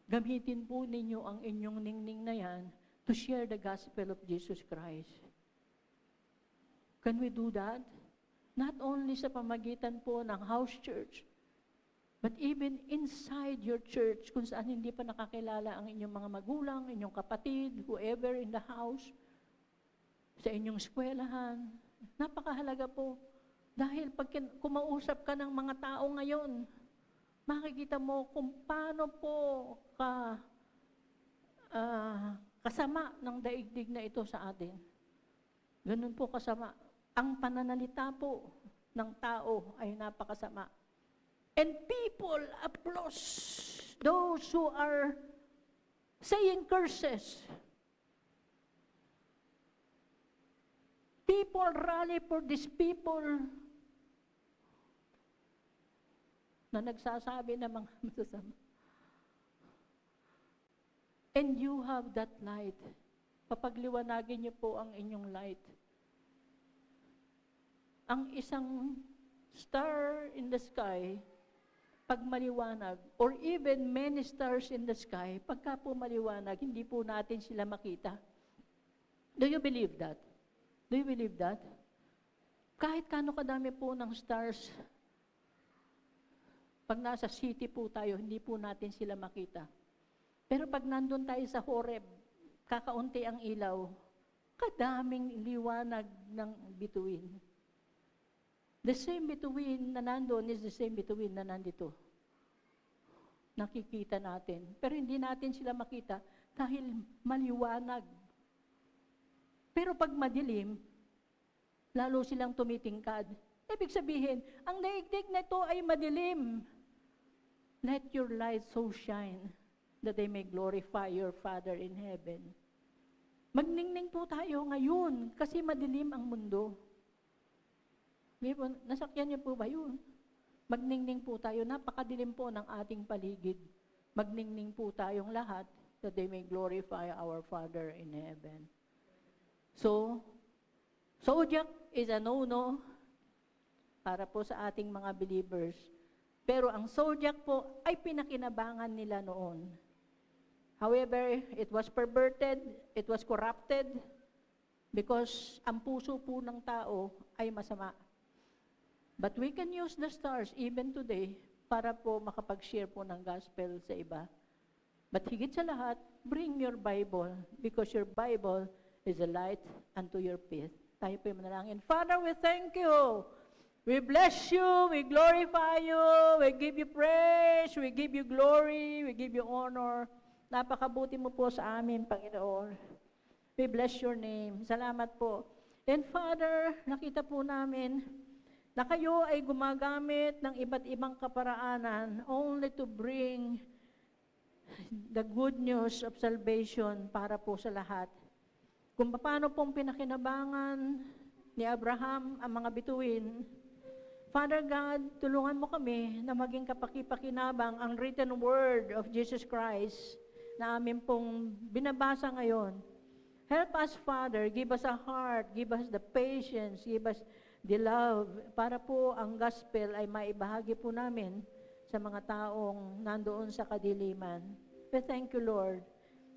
Gamitin po ninyo ang inyong ningning na yan to share the gospel of Jesus Christ. Can we do that? Not only sa pamagitan po ng house church, but even inside your church, kung saan hindi pa nakakilala ang inyong mga magulang, inyong kapatid, whoever in the house, sa inyong eskwelahan. Napakahalaga po. Dahil pag kumausap ka ng mga tao ngayon, makikita mo kung paano po kasama ng daigdig na ito sa atin. Ganun po kasama. Ang pananalita po ng tao ay napakasama. And people applaud those who are saying curses. People rally for these people na nagsasabi ng mga masasama. And you have that light. Papagliwanagin niyo po ang inyong light. Ang isang star in the sky, pag maliwanag, or even many stars in the sky, pagka po maliwanag, hindi po natin sila makita. Do you believe that? Do you believe that? Kahit kano kadami po ng stars, pag nasa city po tayo, hindi po natin sila makita. Pero pag nandun tayo sa Horeb, kakaunti ang ilaw, kadaming liwanag ng bituin. The same bituin na nandoon is the same bituin na nandito. Nakikita natin. Pero hindi natin sila makita dahil maliwanag. Pero pag madilim, lalo silang tumitingkad. Ibig sabihin, ang daigdig na ito ay madilim. Let your light so shine that they may glorify your Father in heaven. Magningning po tayo ngayon kasi madilim ang mundo. Nasakyan niyo po ba yun? Magningning po tayo, napakadilim po ng ating paligid. Magningning po tayong lahat that they may glorify our Father in heaven. So, zodiac is a no-no para po sa ating mga believers. Pero ang zodiac po ay pinakinabangan nila noon. However, it was perverted, it was corrupted, because ang puso po ng tao ay masama. But we can use the stars even today para po makapag-share po ng gospel sa iba. But higit sa lahat, bring your Bible because your Bible is a light unto your path. Tayo po yung manalangin. Father, we thank you. We bless you. We glorify you. We give you praise. We give you glory. We give you honor. Napakabuti mo po sa amin, Panginoon. We bless your name. Salamat po. And Father, nakita po namin na kayo ay gumagamit ng iba't ibang kaparaanan only to bring the good news of salvation para po sa lahat. Kung paano pong pinakinabangan ni Abraham ang mga bituin, Father God, tulungan mo kami na maging kapakipakinabang ang written word of Jesus Christ na amin pong binabasa ngayon. Help us, Father, give us a heart, give us the patience, give us the love, para po ang gospel ay maibahagi po namin sa mga taong nandoon sa kadiliman. We thank you, Lord.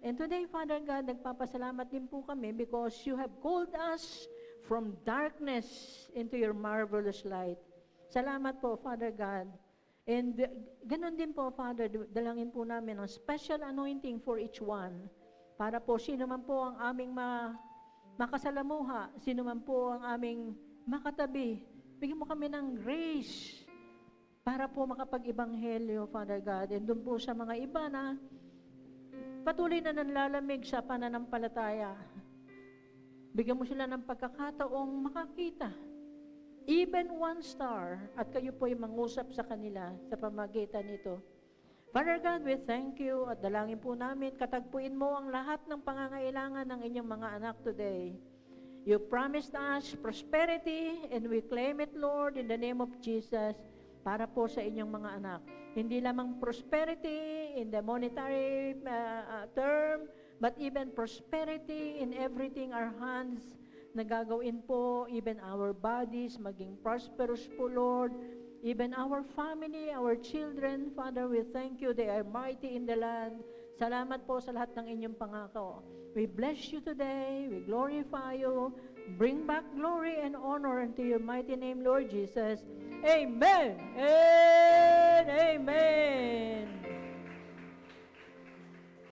And today, Father God, nagpapasalamat din po kami because you have called us from darkness into your marvelous light. Salamat po, Father God. And ganun din po, Father, dalangin po namin ang special anointing for each one. Para po, sino man po ang aming makasalamuha, sino man po ang aming makatabi, bigyan mo kami ng grace para po makapag-ibanghelyo, Father God. And doon po sa mga iba na patuloy na nanlalamig sa pananampalataya, bigyan mo sila ng pagkakataong makakita. Even one star, at kayo po ay mangusap sa kanila sa pamagitan nito. Father God, we thank you at dalangin po namin, katagpuin mo ang lahat ng pangangailangan ng inyong mga anak today. You promised us prosperity and we claim it, Lord, in the name of Jesus, para po sa inyong mga anak. Hindi lamang prosperity in the monetary term, but even prosperity in everything our hands na gagawin po, even our bodies, maging prosperous po, Lord. Even our family, our children, Father, we thank you. They are mighty in the land. Salamat po sa lahat ng inyong pangako. We bless you today. We glorify you. Bring back glory and honor unto your mighty name, Lord Jesus. Amen.